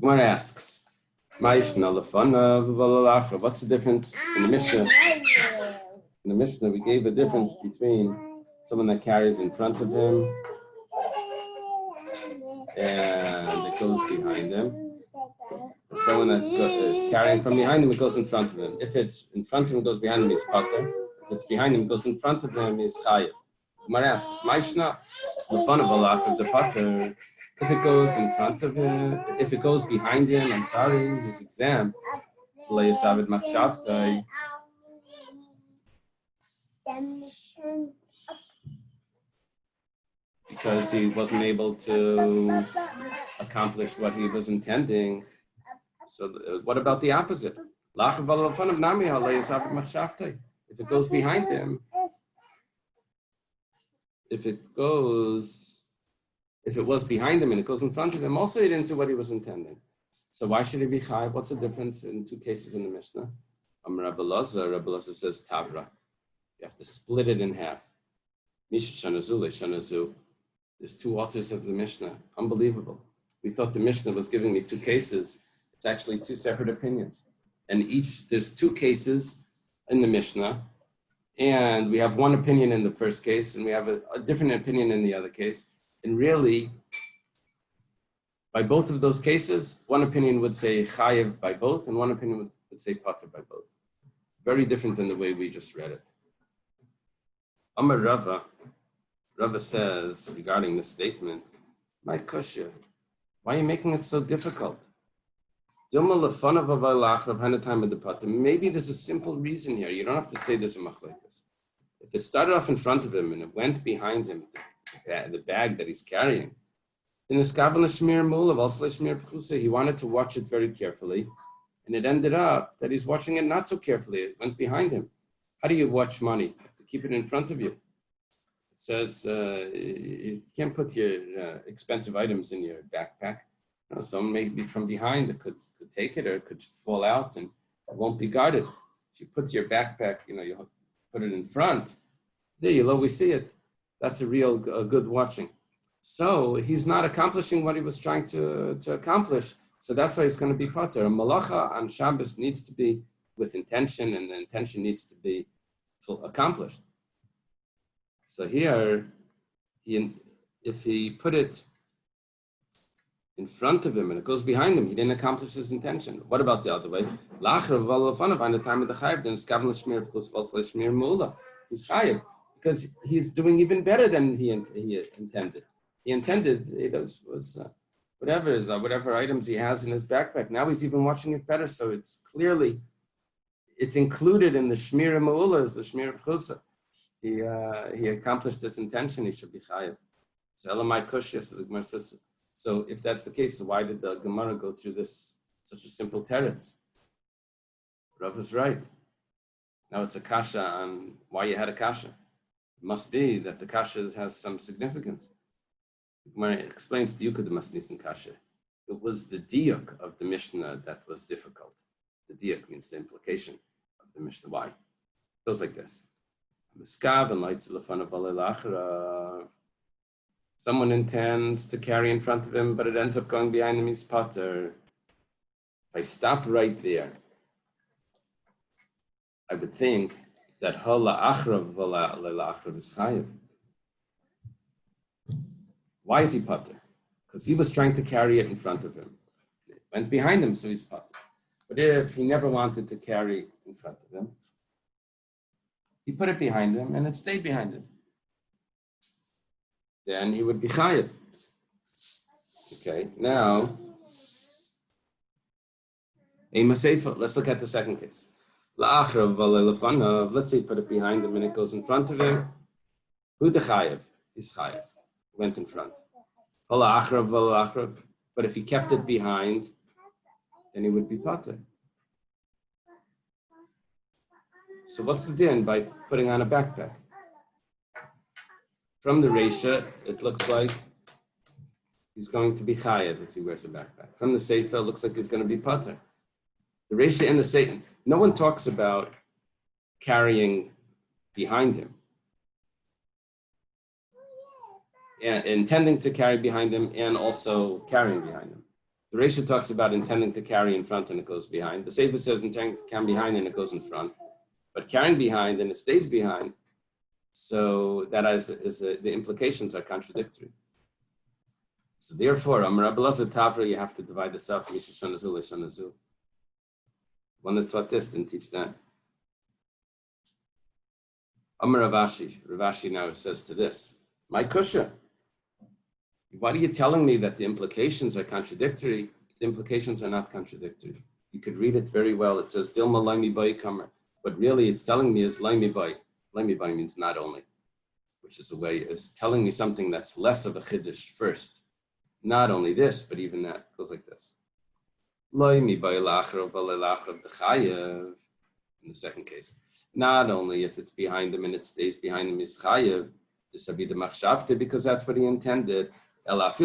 Gemara asks, what's the difference in the Mishnah? In the Mishnah, we gave a difference between someone that carries in front of him and it goes behind him. Someone that is carrying from behind him, it goes in front of him. If it's in front of him, it goes behind him, he's pater. If it's behind him, it goes in front of him, he's chayiv. Gemara asks, Maishna, the fun of Allah of the pater. If it goes in front of him, if it goes behind him, I'm sorry, his exam, because he wasn't able to accomplish what he was intending. So what about the opposite? If it goes behind him, if it was behind him and it goes in front of him, also he didn't do what he was intending. So why should he be chayiv? What's the difference in two cases in the Mishnah? Rabbi Lazar says tavra. You have to split it in half. Misha shanazu le'shanazu. There's two authors of the Mishnah. Unbelievable. We thought the Mishnah was giving me two cases. It's actually two separate opinions. And there's two cases in the Mishnah. And we have one opinion in the first case, and we have a different opinion in the other case. And really, by both of those cases, one opinion would say chayiv by both, and one opinion would say pater by both. Very different than the way we just read it. Amar Rava says regarding this statement, my kushya, why are you making it so difficult? Maybe there's a simple reason here. You don't have to say there's a machlekes. If it started off in front of him and it went behind him, the bag that he's carrying, then he wanted to watch it very carefully, and it ended up that he's watching it not so carefully. It went behind him. How do you watch money? You have to keep it in front of you. It says you can't put your expensive items in your backpack. Someone maybe from behind that could take it, or it could fall out and it won't be guarded. If you put your backpack, you put it in front, there you'll always see it. That's a real good watching. So he's not accomplishing what he was trying to accomplish. So that's why he's going to be pater. A malacha on Shabbos needs to be with intention, and the intention needs to be accomplished. So here, if he put it in front of him and it goes behind him, he didn't accomplish his intention. What about the other way? He's chayiv because he's doing even better than he intended. He intended whatever items he has in his backpack. Now he's even watching it better, so it's included in the shmir ma'ulas, the shmir pchusa. He accomplished this intention. He should be chayiv. So elamai kushya. So the Gemara says. So if that's the case, so why did the Gemara go through this Such a simple teretz. Rav is right. Now it's a kasha on why you had a kasha. It must be that the kasha has some significance. When it explains diuk of the masnisin kasha, it was the diuk of the Mishnah that was difficult. The diuk means the implication of the Mishnah. Why? It goes like this. Someone intends to carry in front of him, but it ends up going behind him, he's potter. If I stop right there, I would think that hala achrav vala achrav is chayiv. Why is he potter? Because he was trying to carry it in front of him. It went behind him, so he's potter. But if he never wanted to carry in front of him, he put it behind him and it stayed behind him. Then he would be chayiv. Okay, now, let's look at the second case. Let's say put it behind him and it goes in front of him. Who the chayiv? He's chayiv. Went in front. But if he kept it behind, then he would be potter. So what's the din by putting on a backpack? From the Reisha, it looks like he's going to be chayev if he wears a backpack. From the Seifa, it looks like he's going to be potter. The Reisha and the Satan, no one talks about carrying behind him. And intending to carry behind him and also carrying behind him. The Reisha talks about intending to carry in front and it goes behind. The Seifa says intending to carry behind and it goes in front. But carrying behind and it stays behind. So that the implications are contradictory. So therefore, Amar Rabbi Elazar Tavra, you have to divide this up. One that taught this didn't teach that. Amar Ravashi now says to this, my kusha. Why are you telling me that the implications are contradictory? The implications are not contradictory. You could read it very well. It says Dilma Laimi Bai Kamar. But really it's telling me is Laimi Bai. Laimi Bai means not only, which is a way, it's telling me something that's less of a chiddush first. Not only this, but even that. It goes like this. Laimi Bai Lachrav Valelachrav Dechayev. In the second case. Not only if it's behind him and it stays behind him is Chayev, this would be the machshavte, because that's what he intended. It's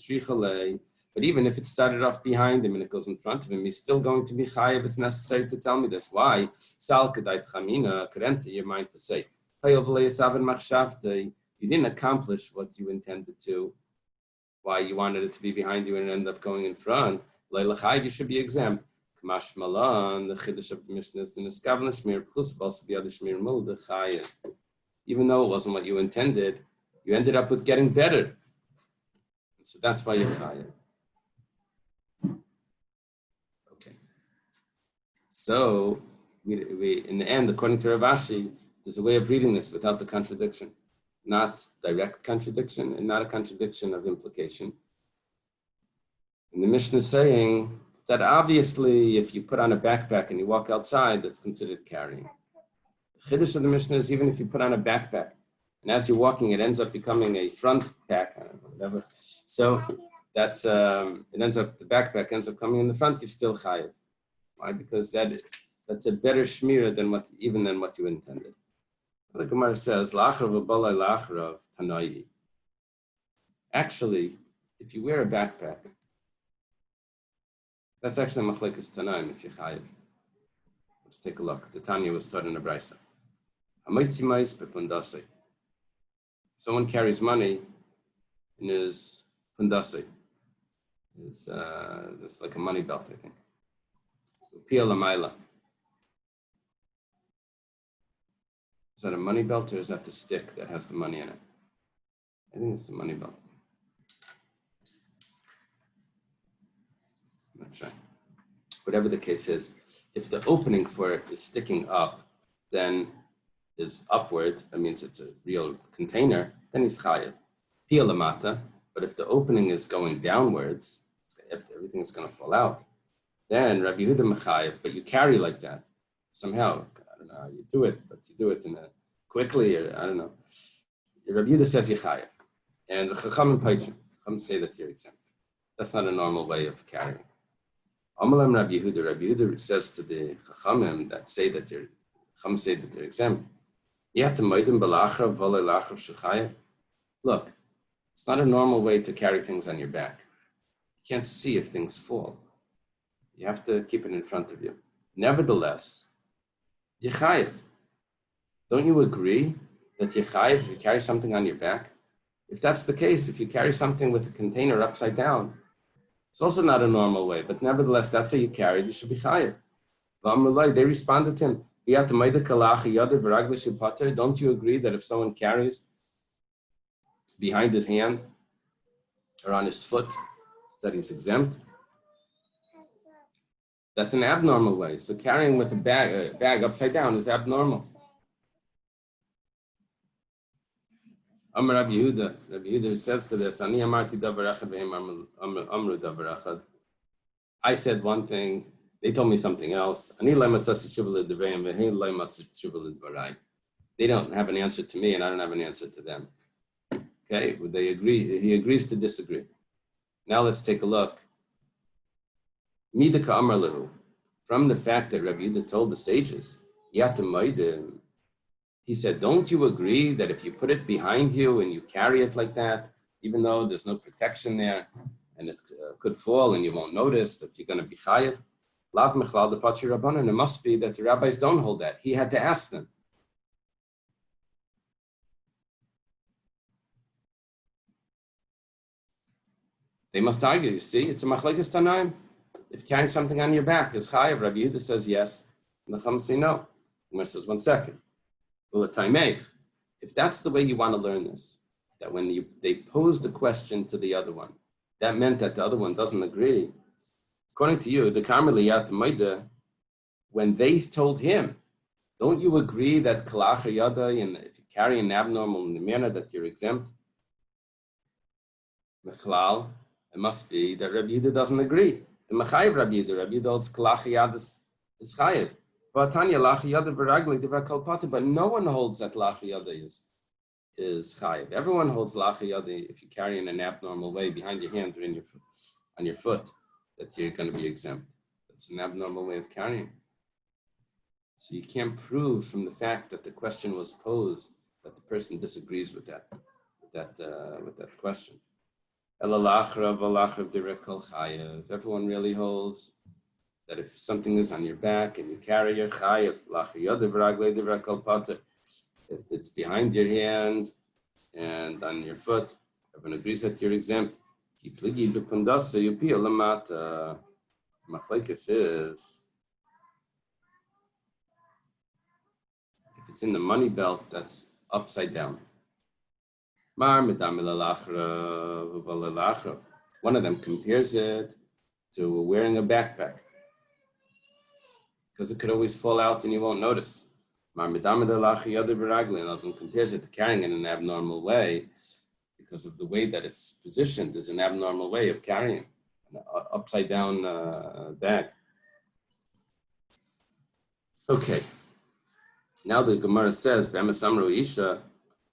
shichalei. But even if it started off behind him and it goes in front of him, he's still going to be chayiv. It's necessary to tell me this. Why? Sal kedait chamina, could enter your mind to say, you didn't accomplish what you intended to. Why you wanted it to be behind you and it ended up going in front. You should be exempt. Kamash malan, the chiddush of the Mishnah is the niskav shmir plus also the other shmir mul the chayiv. Even though it wasn't what you intended, you ended up with getting better. So that's why you're chayav. Okay. So we in the end, according to Rav Ashi, there's a way of reading this without the contradiction. Not direct contradiction and not a contradiction of implication. And the Mishnah is saying that obviously if you put on a backpack and you walk outside, that's considered carrying. The chiddush of the Mishnah is even if you put on a backpack, and as you're walking, it ends up becoming a front pack, I don't know, whatever. So that's it ends up the backpack ends up coming in the front. You're still chayiv. Why? Because that's a better shmira than what you intended. The Gemara says lachrav v'balai lachrav tanayi. Actually, if you wear a backpack, that's actually machlekes tanaim if you're chayiv. Let's take a look. The Tanya was taught in a brisa. Someone carries money in his fundasi. It's like a money belt, I think. Pia lamaila. Is that a money belt or is that the stick that has the money in it? I think it's the money belt. I'm not sure. Whatever the case is, if the opening for it is sticking up, then is upward, that means it's a real container, then he's chayiv. Pia lamata, but if the opening is going downwards, everything is going to fall out, then Rabbi Yehuda mechayiv, but you carry like that. Somehow, I don't know how you do it, but you do it quickly, or I don't know. Rabbi Yehuda says you chayiv. And the Chacham and Paichim, say that you're exempt. That's not a normal way of carrying. Amalam Rabbi Yehuda says to the Chachamim that say that they're exempt. Look, it's not a normal way to carry things on your back. You can't see if things fall. You have to keep it in front of you. Nevertheless, Yechayev. Don't you agree that Yechayev, if you carry something on your back? If that's the case, if you carry something with a container upside down, it's also not a normal way, but nevertheless, that's how you carry it, you should be Chayev. They responded to him, don't you agree that if someone carries behind his hand or on his foot, that he's exempt? That's an abnormal way. So carrying with a bag upside down is abnormal. Amar Rabbi Yehuda says to this, I said one thing, they told me something else. They don't have an answer to me, and I don't have an answer to them. Okay, would they agree? He agrees to disagree. Now let's take a look. Midaka Amar Lehu, from the fact that Rabbi Yehuda told the sages, he said, don't you agree that if you put it behind you and you carry it like that, even though there's no protection there, and it could fall and you won't notice that you're going to be chayiv? Lav mechlal de patri rabbanan. It must be that the rabbis don't hold that. He had to ask them. They must argue. You see, it's a machlekes tanaim. If carrying something on your back is chayiv, Rabbi Yehuda says yes, and the Chacham say no. Gemara says 1 second. If that's the way you want to learn this, that when they pose the question to the other one, that meant that the other one doesn't agree. According to you, the Karmeliyat Maida, when they told him, don't you agree that kalach yada, and if you carry an abnormal in the manner that you're exempt? Mechlal, it must be that Rabbi Yehuda doesn't agree. The Mechayev Rabbi Yehuda holds kalach yada is chayev. But no one holds that lach yada is chayiv. Everyone holds lach yada if you carry in an abnormal way behind your hand or on your foot, that you're going to be exempt. It's an abnormal way of carrying. So you can't prove from the fact that the question was posed that the person disagrees with that question. Everyone really holds that if something is on your back and you carry your chayev, if it's behind your hand and on your foot, everyone agrees that you're exempt. Machlekes is, if it's in the money belt, that's upside down. One of them compares it to wearing a backpack, because it could always fall out and you won't notice. Another one compares it to carrying in an abnormal way, because of the way that it's positioned is an abnormal way of carrying an upside down bag. Okay, now the Gemara says, Be'emes Amru Isha,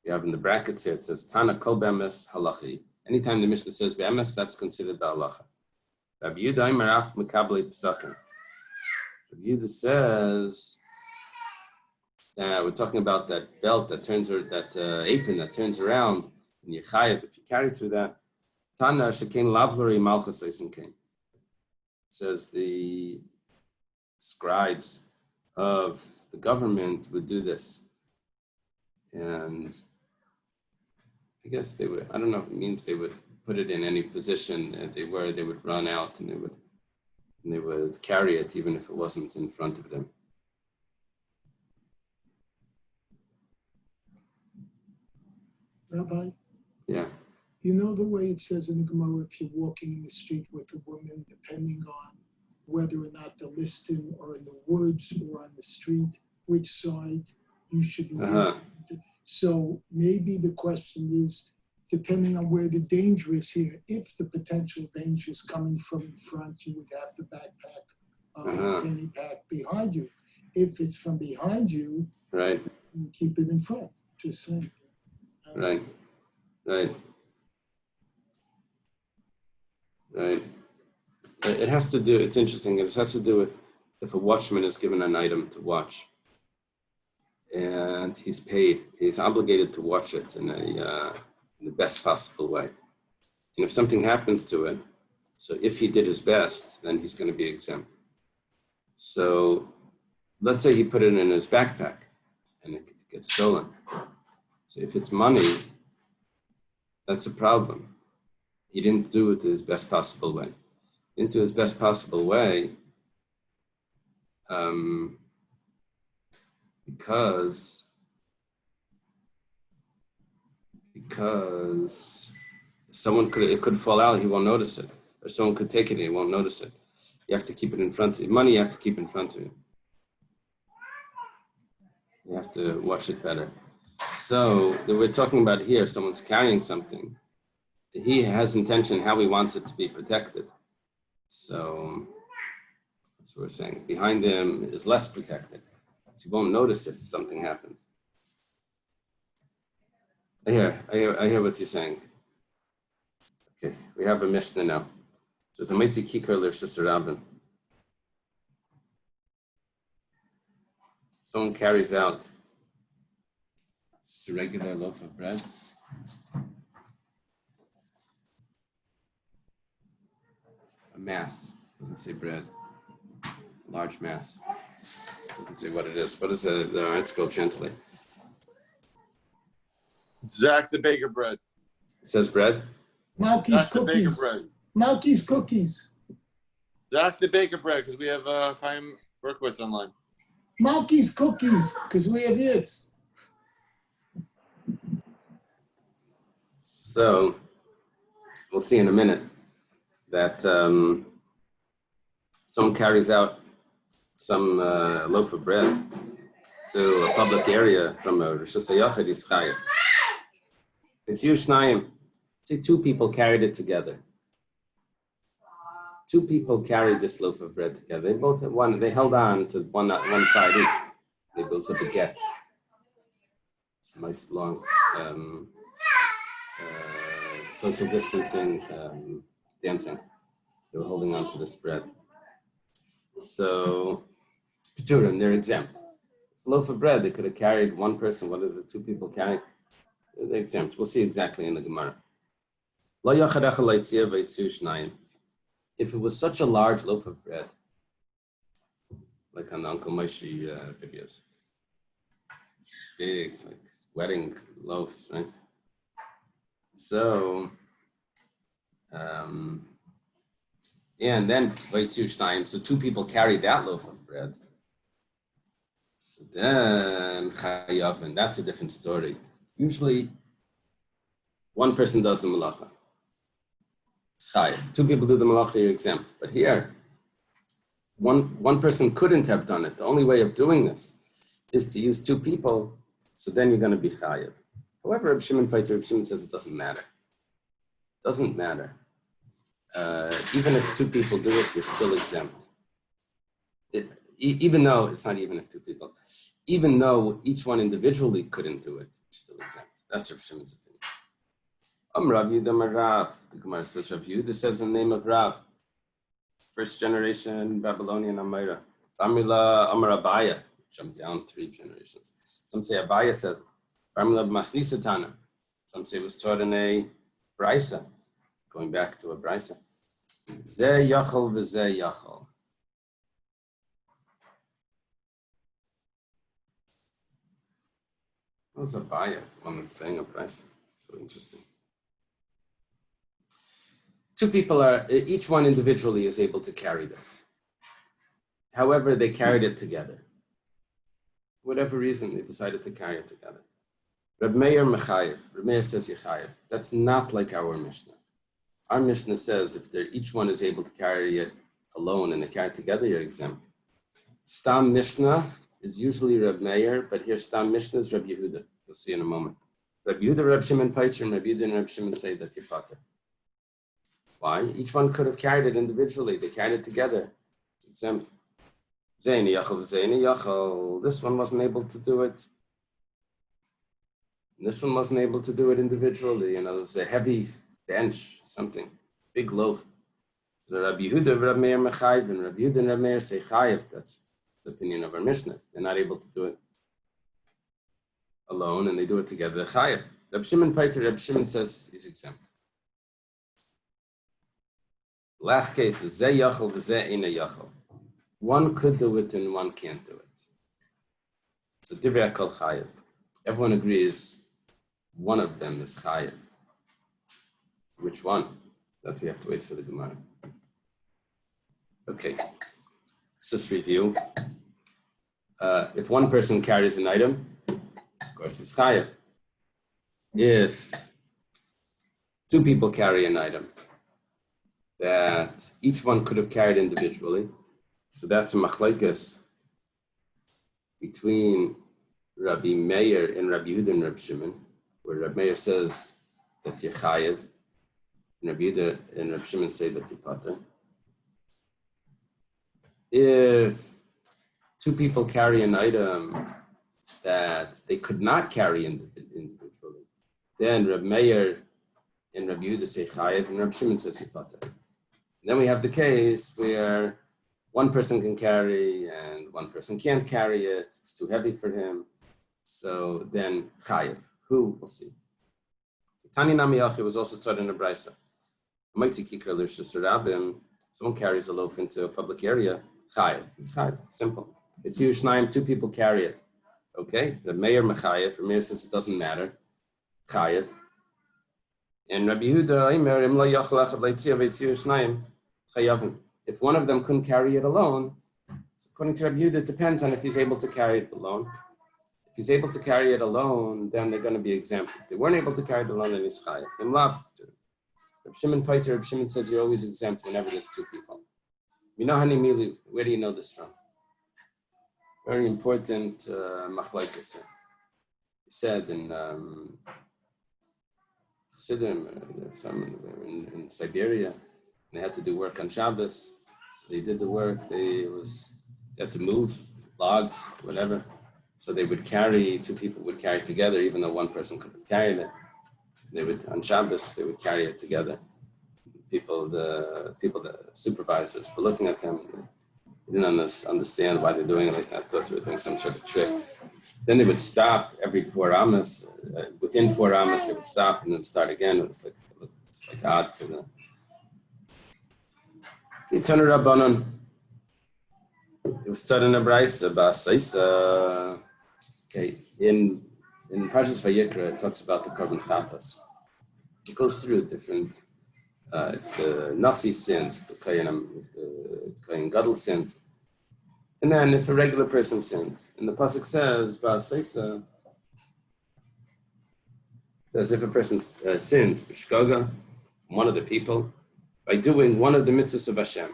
you have in the brackets here, it says, Tana kol be'emes halachi. Anytime the Mishnah says be'emes, that's considered the halacha. Rabbi Yehuda Omer af mekabelei psakim. Rabbi Yehuda says, we're talking about that belt that turns, or that apron that turns around, and Yechayev, if you carry through that. Tana shekein lavlari malchus eisen came. It says the scribes of the government would do this. And I guess they would, I don't know, it means they would put it in any position they would run out and they would carry it even if it wasn't in front of them. Rabbi? Yeah. You know the way it says in the Gemara, if you're walking in the street with a woman, depending on whether or not they're listed or in the woods or on the street, which side you should be in. So maybe the question is, depending on where the danger is here, if the potential danger is coming from in front, you would have the backpack, fanny pack behind you. If it's from behind you, right, you keep it in front. Just saying. Right. right? It has to do, it's interesting, it has to do with if a watchman is given an item to watch and he's paid, he's obligated to watch it in the best possible way. And if something happens to it, so if he did his best, then he's going to be exempt. So let's say he put it in his backpack and it gets stolen. So if it's money, that's a problem. He didn't do it his best possible way. Into his best possible way, because it could fall out, he won't notice it. Or someone could take it and he won't notice it. You have to keep it in front of you. Money you have to keep in front of you. You have to watch it better. So we're talking about here, someone's carrying something. He has intention how he wants it to be protected. So that's what we're saying. Behind him is less protected. So you won't notice if something happens. I hear what you're saying. Okay, we have a Mishnah now. It says, "Amitzi kikar l'rshus rabin." Someone carries out just a regular loaf of bread. A mass. Doesn't say bread. Large mass. Doesn't say what it is. What does the art scroll translate? Zach the Baker bread. It says bread. Malky's Zach the Baker cookies. bread. Malky's cookies. Zach the Baker bread, because we have Chaim Berkowitz online. Malky's cookies, because we have hits. So we'll see in a minute that someone carries out some loaf of bread to a public area from a Rosh Hashanah is chayav. It's Yushnayim. Say two people carried it together. Two people carried this loaf of bread together. They both had one. They held on to one side each. They built up a get. It's a nice long social distancing, dancing. They were holding on to this bread. So, Peturim, they're exempt. A loaf of bread, they could have carried one person. What is it? Two people carrying? They're exempt. We'll see exactly in the Gemara. If it was such a large loaf of bread, like on the Uncle Moshe videos, it's big, like wedding loaves, right? So, and then so two people carried that loaf of bread. So then chayavin, that's a different story. Usually, one person does the malacha. It's chayav. Two people do the malacha, you're exempt. But here, one person couldn't have done it. The only way of doing this is to use two people. So then you're going to be chayav. However, Reb Shimon says it doesn't matter. It doesn't matter. Even if two people do it, you're still exempt. Even though it's not even if two people, even though each one individually couldn't do it, you're still exempt. That's Reb Shimon's opinion. Rav Yehuda Rav. The Gemara says Rav Yehuda says in the name of Rav, first generation Babylonian Amira. Amila Amar Abaya, jump down 3 generations. Some say Abaya says Amila Masnisatana. Some say it was taught in a Brisa, going back to a Brisa. Ze Yachal v'Ze Yachal. What's Abaya? The one that's saying a Brisa. So interesting. Two people each one individually is able to carry this. However, they carried it together. Whatever reason, they decided to carry it together. Reb Meir Mechayev. Reb Meir says Yechayev. That's not like our Mishnah. Our Mishnah says if each one is able to carry it alone and they carry it together, you're exempt. Stam Mishnah is usually Reb Meir, but here Stam Mishnah is Reb Yehuda. We'll see in a moment. Reb Yehuda, Reb Shimon Paiter, and Reb Yehuda and Reb Shimon say that you're pater. Why? Each one could have carried it individually. They carried it together. It's exempt. Zaini Yachal, Zaini Yachal. This one wasn't able to do it. This one wasn't able to do it individually. It was a heavy bench, something, big loaf. So Rabbi Yehuda, Rabbi Meir mechayiv, and Rabbi Yehuda and Rabbi Meir say chayiv. That's the opinion of our Mishnah. They're not able to do it alone, and they do it together. Chayiv. Rabbi Shimon Paiter, Rabbi Shimon says he's exempt. Last case is zeh yachal v'zeh eina yachal. One could do it and one can't do it. So divrei kol chayiv. Everyone agrees one of them is chayiv. Which one? That we have to wait for the Gemara. Okay, let's just review. If one person carries an item, of course it's chayiv. If two people carry an item that each one could have carried individually, so that's a machlekes between Rabbi Meir and Rabbi Yehuda and Rabbi Shimon, where Rabbi Meir says that you're chayiv, and Rabbi Yehuda and Rabbi Shimon say that you're pater. If two people carry an item that they could not carry individually, then Rabbi Meir and Rabbi Yehuda say chayiv, and Rabbi Shimon says you're pater. Then we have the case where one person can carry and one person can't carry it. It's too heavy for him. So then chayiv. Who? We'll see. Tani Nami Yachi was also taught in a brisa. Someone carries a loaf into a public area. Chayiv. It's chayiv. Simple. It's Yerushalayim. Two people carry it. Okay? The mayor mechayiv. The mayor says it doesn't matter. Chayiv. And Rabbi Yehuda, if one of them couldn't carry it alone, according to Rabbi Yehuda, it depends on if he's able to carry it alone. If he's able to carry it alone, then they're going to be exempt. If they weren't able to carry it alone, then it's chayav. Rabbi Shimon Paiter, Rabbi Shimon says you're always exempt whenever there's two people. Where do you know this from? Very important machlokes. He said in Chassidim, in Siberia, they had to do work on Shabbos. So they did the work. They had to move logs, whatever. So they would carry, two people would carry it together, even though one person could have carried it. They would, on Shabbos, they would carry it together. The supervisors were looking at them. They didn't understand why they're doing it like that. Thought they were doing some sort of trick. Then they would stop every 4 amas. Within 4 amas, they would stop and then start again. It was like odd to the Yitzhak Rabbanon. It was taught in a brisa ba'asaisa. Okay, in Parshas Vayikra, it talks about the korban chatas. It goes through different. If the nasi sins, if the kohen gadol sins, and then if a regular person sins, and the pasuk says ba'asaisa, says if a person sins b'shkoga, one of the people, by doing one of the mitzvahs of Hashem.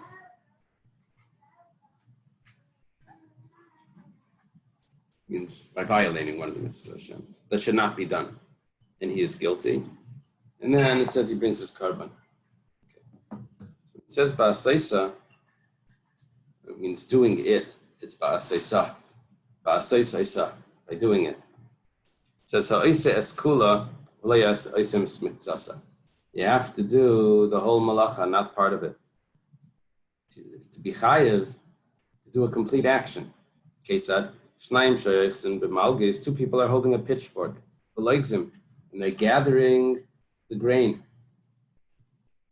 Means by violating one of the mitzvahs of Hashem. That should not be done. And he is guilty. And then it says he brings his korban. Okay. It says ba'asaisa, it means doing it. It's ba'asaisa. Ba'asaisa, by doing it. It says ha'ise es kula, v'layas oisem smitzasa. You have to do the whole malacha, not part of it. To be chayiv, to do a complete action. Ketzad, shnayim shayachs and b'malgis, 2 people are holding a pitchfork, b'leigzim, and they're gathering the grain.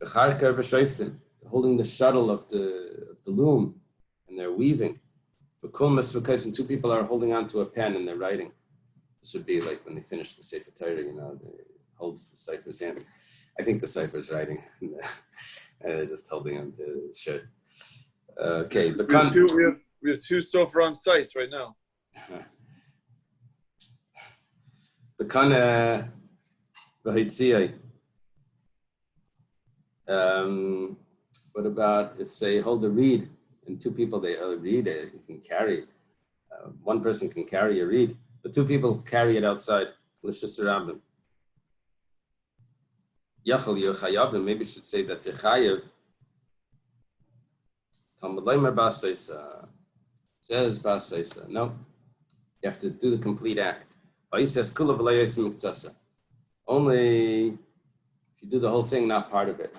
B'charkar b'shoiftim, holding the shuttle of the loom, and they're weaving. B'kol mesvukais, and 2 people are holding onto a pen and they're writing. This would be like when they finish the Sefer Torah, they holds the cipher's hand. I think the cipher's writing. Just holding on to the shirt. Okay. We have 2 sofa on sites right now. What about if they hold a reed and 2 people, they read it, you can carry. One person can carry a reed, but 2 people carry it outside. Maybe you should say that Techayev. Talmud Leimer Ba'asaisa. Says Ba'asaisa. No. You have to do the complete act. Only if you do the whole thing, not part of it.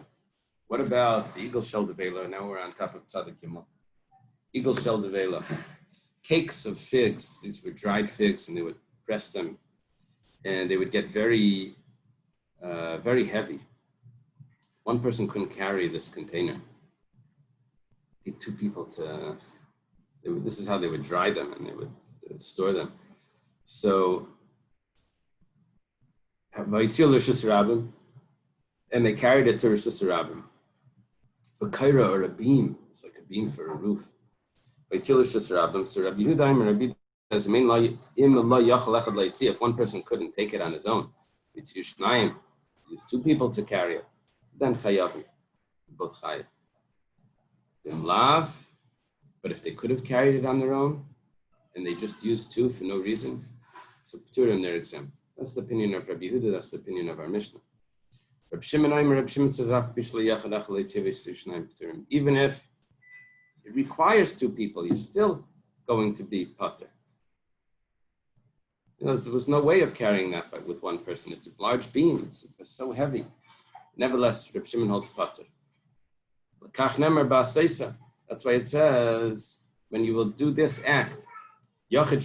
What about the eagle shell devela? Now we're on top of Tzadik Yimel. Eagle shell devela. Cakes of figs. These were dried figs, and they would press them, and they would get very, very heavy. One person couldn't carry this container. Need two people to. This is how they would dry them, and they would store them. So, and they carried it to Rosh Hashanah. A kaira, or a beam, it's like a beam for a roof. So Rabbi Yehuda and Rabbi says, if one person couldn't take it on his own, use two people to carry it, then chayavi, both chayav. Then lav, but if they could have carried it on their own, and they just used two for no reason, so p'turim, they're exempt. That's the opinion of Rabbi Yehuda. That's the opinion of our Mishnah. Rabbi Shimon says, even if it requires two people, you're still going to be pater. There was no way of carrying that with one person. It's a large beam. It's so heavy. Nevertheless, Rabbi Shimon holds pater. That's why it says, when you will do this act, Yochid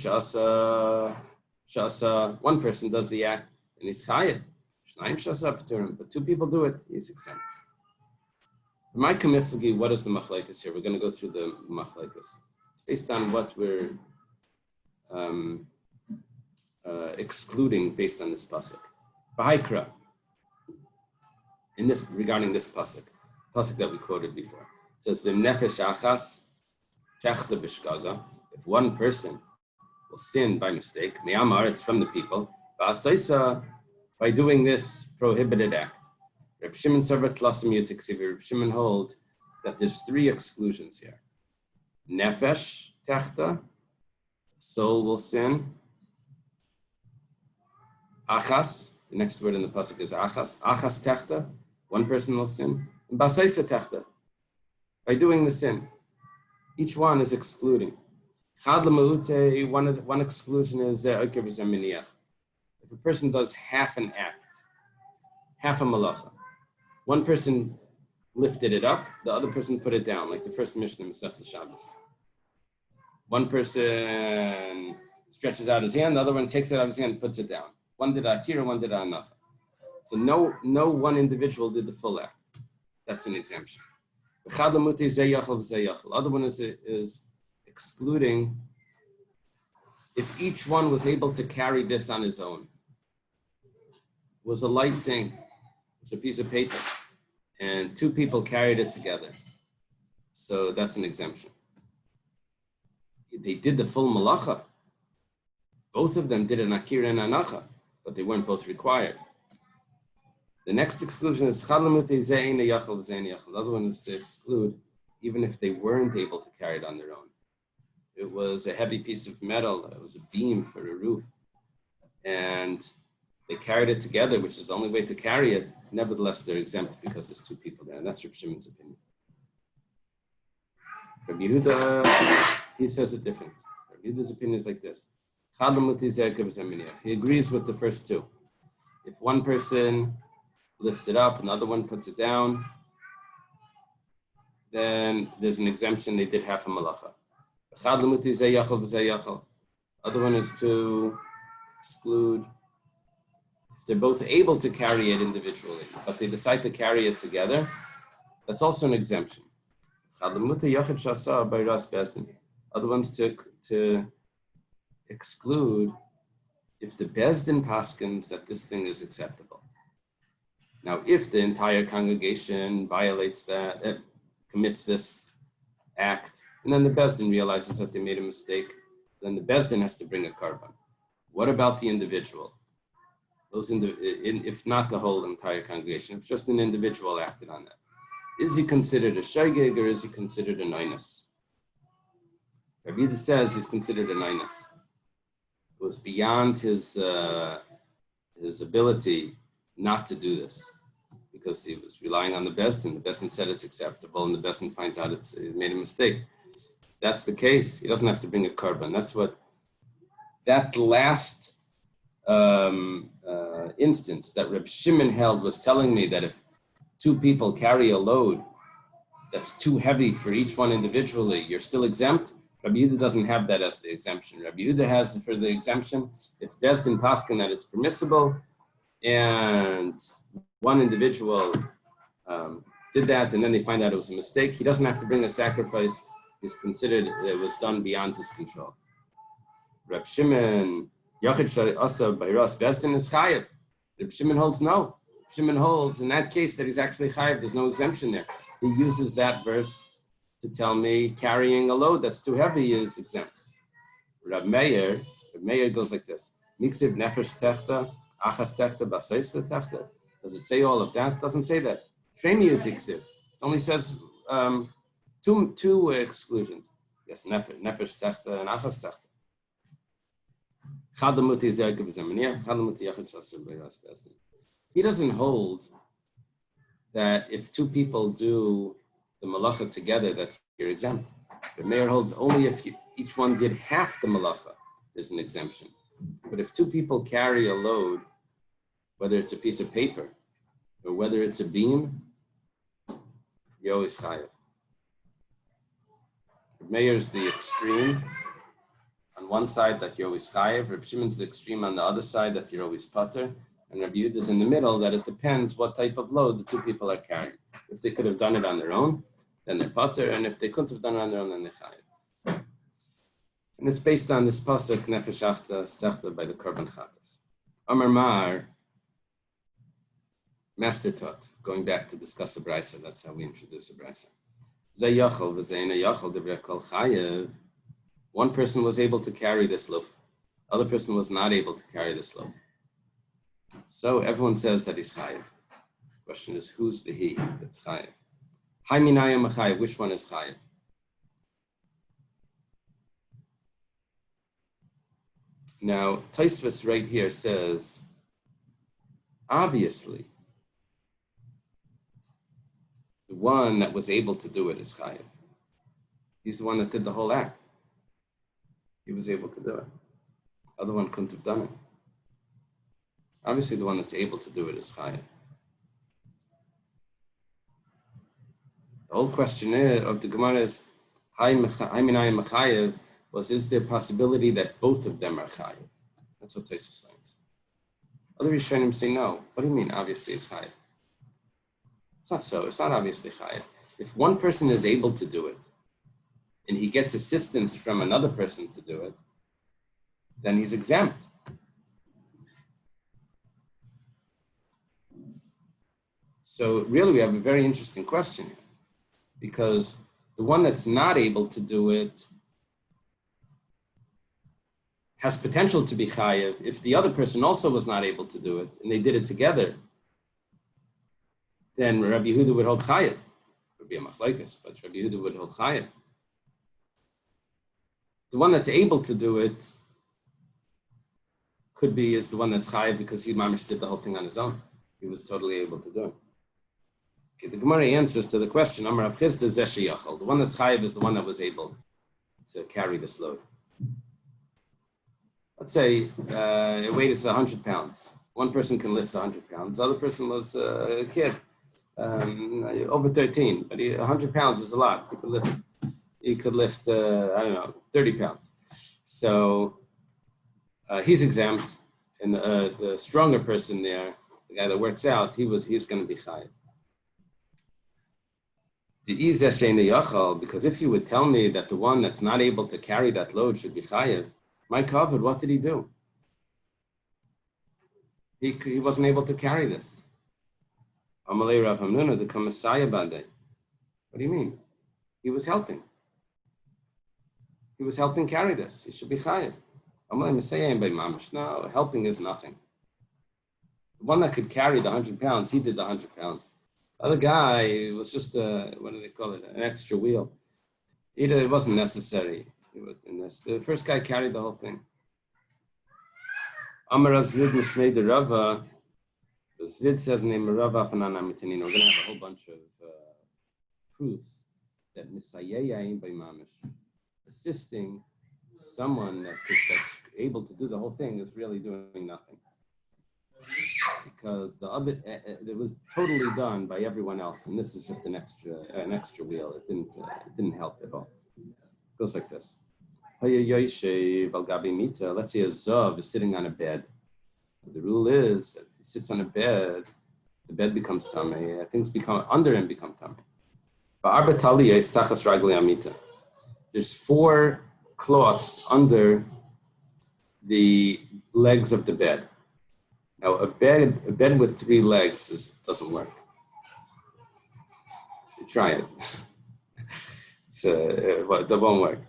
shasa, one person does the act, and he's chayav. Shnayim shasa p'turim, but two people do it, he's exempt. My kamiflagi, what is the machlekes here? We're going to go through the machlekes. It's based on what we're excluding based on this pasuk. B'haikra, regarding this pasuk that we quoted before, it says v'nefesh achas techta b'shkaga. If one person will sin by mistake, me'amar, it's from the people, ba'asaisa, by doing this prohibited act. Reb Shimon Sarvat Lasim Yutiksiv. Reb Shimon holds that there's three exclusions here. Nefesh techta, soul will sin. Achas, the next word in the pasuk is achas. Achas techta, one person will sin. And basaisa techta, by doing the sin. Each one is excluding. Chad l'maute, one exclusion is if a person does half an act, half a malacha. One person lifted it up, the other person put it down, like the first Mishnah, Masechta Shabbos. One person stretches out his hand, the other one takes it out of his hand and puts it down. One did akira, one did anacha. So no one individual did the full act. That's an exemption. The other one is excluding if each one was able to carry this on his own. It was a light thing. It's a piece of paper. And two people carried it together. So that's an exemption. They did the full malacha. Both of them did an akira and anacha, but they weren't both required. The next exclusion is the other one is to exclude even if they weren't able to carry it on their own. It was a heavy piece of metal. It was a beam for a roof. And they carried it together, which is the only way to carry it. Nevertheless, they're exempt because there's two people there. And that's Reb Shimon's opinion. Rabbi Yehuda, he says it different. Rabbi Yehuda's opinion is like this. He agrees with the first two. If one person lifts it up, another one puts it down, then there's an exemption. They did half a malacha. Other one is to exclude if they're both able to carry it individually, but they decide to carry it together. That's also an exemption. Other ones to exclude if the Bezdin paskins that this thing is acceptable. Now, if the entire congregation violates that, commits this act, and then the Bezdin realizes that they made a mistake, then the Bezdin has to bring a korban. What about the individual? If not the whole entire congregation, if just an individual acted on that. Is he considered a shaygig or is he considered an einus? Rabbi Yehuda says he's considered an einus. It was beyond his ability not to do this because he was relying on the Bezdin. The Bezdin said it's acceptable and the Bezdin finds out it made a mistake. That's the case. He doesn't have to bring a korban. That's what that last instance that Reb Shimon held was telling me, that if two people carry a load that's too heavy for each one individually, you're still exempt. Rabbi Yehuda doesn't have that as the exemption. Rabbi Yehuda has for the exemption, if Bezdin Paskin that it's permissible, and one individual did that, and then they find out it was a mistake, he doesn't have to bring a sacrifice. He's considered it was done beyond his control. Reb Shimon, Yochid Asa Bayras Bezdin is chayav. Reb Shimon holds no. Reb Shimon holds in that case that he's actually chayav. There's no exemption there. He uses that verse to tell me carrying a load that's too heavy is exempt. Reb Meir goes like this: Miksiv nefesh techta, achas techta, baseisa techta. Does it say all of that? Doesn't say that. Tremiu tiksiv. It only says two exclusions. Yes, nefesh techta and achas techta. He doesn't hold that if two people do the malacha together that you're exempt. The mayor holds only if each one did half the malacha, there's an exemption. But if two people carry a load, whether it's a piece of paper or whether it's a beam, you're always chayav. The mayor's the extreme on one side that you're always chayav. Reb Shimon's the extreme on the other side that you're always pater. And Rabbi Yehuda's in the middle that it depends what type of load the two people are carrying. If they could have done it on their own, then they're pater, and if they couldn't have done it on their own, then they're chayav. And it's based on this pasuk nefesh achta stechta by the korban chatas. Amar Mar, master taught, going back to discuss a brisa. That's how we introduce a brisa. Zay yachol v'zayna yachol divrei kol chayav. One person was able to carry this loaf. Other person was not able to carry this loaf. So everyone says that he's chayav. Question is, who's the he that's chayav? Hai minayim chayav. Which one is chayav? Now, Tosfos right here says, obviously, the one that was able to do it is chayav. He's the one that did the whole act. He was able to do it. The other one couldn't have done it. Obviously, the one that's able to do it is chayav. The whole question of the Gemara is, is there a possibility that both of them are chayav? That's what Tosfos learns. Other Rishonim say no. What do you mean, obviously it's chayav? It's not so. It's not obviously chayav. If one person is able to do it, and he gets assistance from another person to do it, then he's exempt. So really we have a very interesting question here, because the one that's not able to do it has potential to be chayav if the other person also was not able to do it and they did it together. Then Rabbi Yehuda would hold chayav. It would be a machlokes, but Rabbi Yehuda would hold chayav. The one that's able to do it could be is the one that's chayav because he mamish did the whole thing on his own. He was totally able to do it. Okay, the Gemara answers to the question, Amar Rav Chisda Zeh Yachol. The one that's chayav is the one that was able to carry this load. Let's say weight is 100 pounds. One person can lift 100 pounds. The other person was a kid, over 13, but 100 pounds is a lot. He could lift 30 pounds. So he's exempt, and the stronger person there, the guy that works out, he's going to be chayav. The izeh she'eino yachal, because if you would tell me that the one that's not able to carry that load should be chayav, my kavod, what did he do? He wasn't able to carry this. Amalei Rav Hamnuna, the Kamasaya Badei. What do you mean? He was helping. He was helping carry this. He should be chayav. Amalei Mesayim by Mamash. No, helping is nothing. The one that could carry the 100 pounds, he did the 100 pounds. The other guy was just what do they call it? An extra wheel. It wasn't necessary. The first guy carried the whole thing. Amar Rav Zvid Mishnei de Rava. Zvid says name Rava Fanana Mitanin. We're going to have a whole bunch of proofs that Misayayim by Mamish, assisting someone that's able to do the whole thing, is really doing nothing. because the other it was totally done by everyone else, and this is just an extra wheel. It didn't help at all. It goes like this. Let's say a zav is sitting on a bed. The rule is that if he sits on a bed, the bed becomes tamei. Things under him become tamei. There's 4 cloths under the legs of the bed. Now, a bed with 3 legs doesn't work. You try it. That won't work.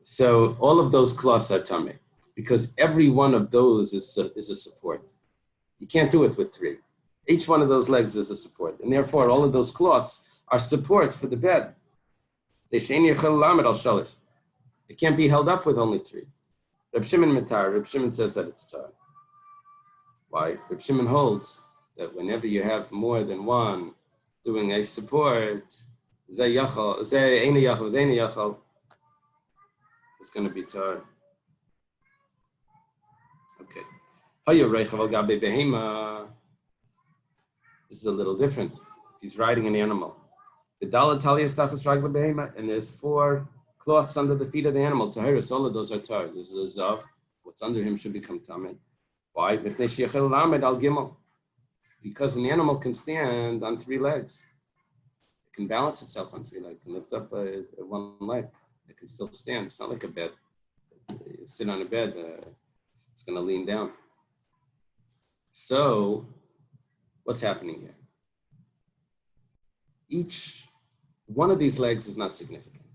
So all of those cloths are tamei, because every one of those is a support. You can't do it with 3. Each one of those legs is a support, and therefore all of those cloths are support for the bed. It can't be held up with only 3. Reb Shimon says that it's tar. Why? Reb Shimon holds that whenever you have more than one doing a support, it's going to be tar. Okay. This is a little different. He's riding an animal. The and there's 4 cloths under the feet of the animal. Tahiris, all of those are tar. This is a zav. What's under him should become tamei. Why? Because an animal can stand on 3 legs. It can balance itself on 3 legs. It can lift up 1 leg. It can still stand. It's not like a bed. You sit on a bed, it's going to lean down. So, what's happening here? Each one of these legs is not significant.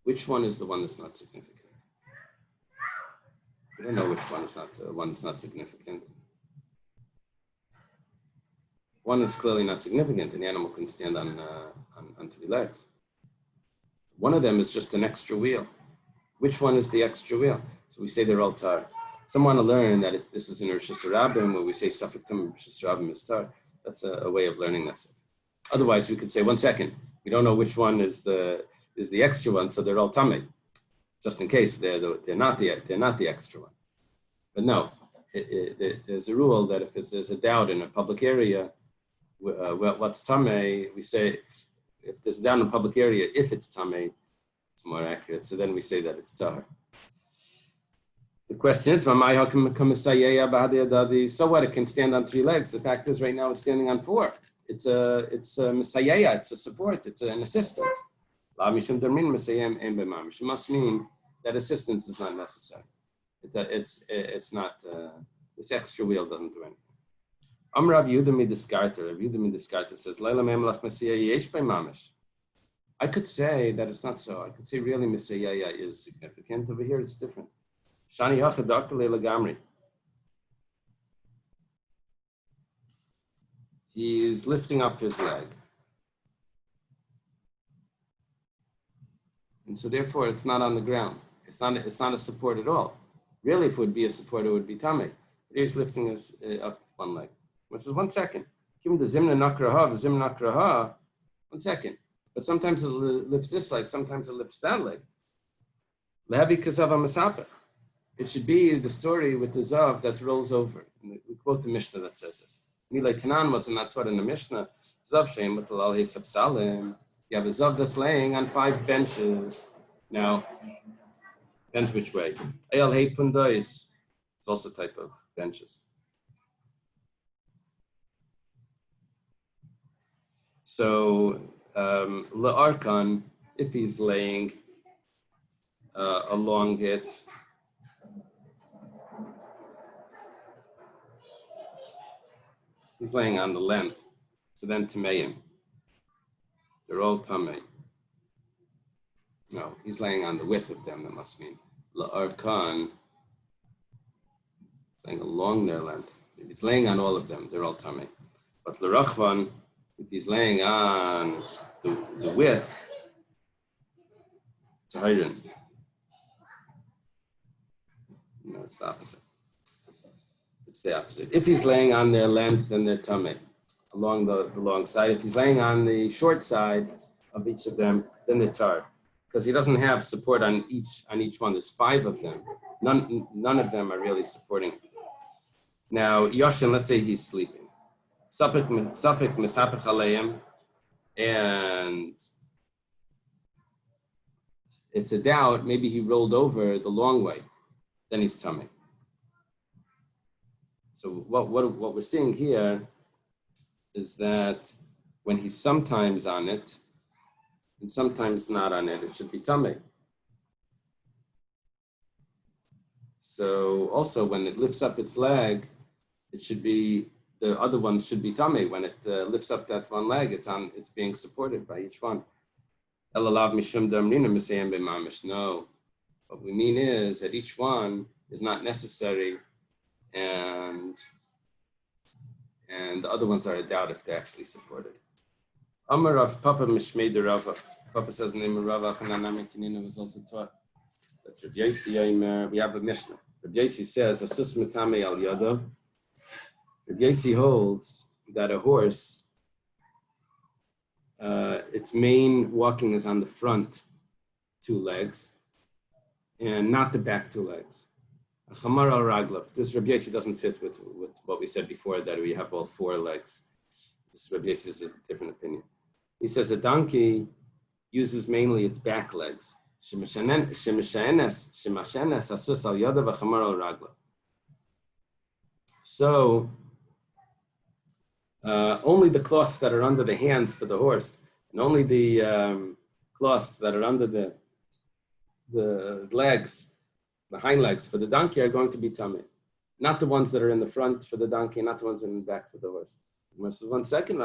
Which one is the one that's not significant? We don't know which one is not the one that's not significant. One is clearly not significant. An animal can stand on 3 legs. One of them is just an extra wheel. Which one is the extra wheel? So we say they're all tar. Some want to learn that this is in Rosh Hashanah where we say Safek Tum Rosh Hashanah is tar. That's a way of learning this. Otherwise, we could say 1 second. We don't know which one is the extra one, so they're all tamei. Just in case they're not the extra one. But no, there's a rule that if there's a doubt in a public area, what's tamei, we say if there's a doubt in a public area, if it's tamei, it's more accurate. So then we say that it's tahar. The question is, so what? It can stand on 3 legs. The fact is, right now it's standing on 4. It's a misayaya, it's a support, it's an assistance. It must mean that assistance is not necessary. It's not, this extra wheel doesn't do anything. Rav Yehuda Midiskarta says, I could say that it's not so. I could say really misayaya is significant. Over here it's different. Shani Hachadakale Lagamri. He's lifting up his leg. And so therefore it's not on the ground. It's not a support at all. Really, if it would be a support, it would be tamei. But he's lifting his up 1 leg. This is 1 second. Give him the zimna nakraha, 1 second. But sometimes it lifts this leg, sometimes it lifts that leg. Lehavi kazava masapach. It should be the story with the zav that rolls over. We quote the Mishnah that says this. Milay Tanan wasn't not taught in the Mishnah. Zav sheim mutalal hesav salim. You have a zav that's laying on 5 benches. Now, bench which way? Eyal hei pundais. It's also a type of benches. So, la'arkan, if he's laying along it, he's laying on the length. So then tameim. They're all tamei. No, he's laying on the width of them, that must mean. La'arkan, he's laying along their length. If he's laying on all of them, they're all tamei. But l'rachvan, if he's laying on the width, it's a hayrin. No, it's the opposite. It's the opposite. If he's laying on their length, then they're tamei, along the long side. If he's laying on the short side of each of them, then they're tar. Because he doesn't have support on each one. There's 5 of them. None of them are really supporting. Now, Yoshin, let's say he's sleeping. Safek misapech aleim, and it's a doubt, maybe he rolled over the long way, then he's tummy. So what we're seeing here is that when he's sometimes on it and sometimes not on it, it should be tummy. So also when it lifts up its leg, it should be, the other ones should be tummy. When it lifts up that one leg, it's being supported by each one. No, what we mean is that each one is not necessary, and the other ones are a doubt if they're actually supported. Amar Rav Papa Mishmei de Rava. Papa says the name of Rava Chananam Tinina was also taught. That's Rav Yosi. We have a Mishnah. Rav Yosi says Asus Matame Al Yadav. Rav Yosi holds that a horse, its main walking is on the front 2 legs and not the back 2 legs. Chamar al Raglav. This Rav Yosi doesn't fit with what we said before, that we have all 4 legs. This Rav Yosi is a different opinion. He says a donkey uses mainly its back legs. So only the cloths that are under the hands for the horse, and only the cloths that are under the legs, the hind legs for the donkey, are going to be tummy. Not the ones that are in the front for the donkey, not the ones in the back for the horse. Says 1 second,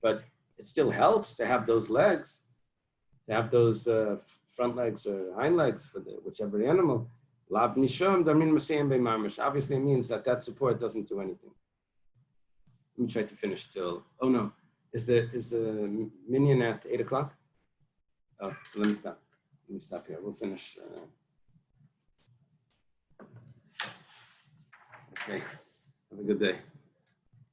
but it still helps to have those legs, to have those front legs or hind legs for whichever animal. Obviously, it means that support doesn't do anything. Let me try to finish till. Oh no, is the minion at 8 o'clock? Oh, so let me stop. Let me stop here. We'll finish. Okay. Have a good day.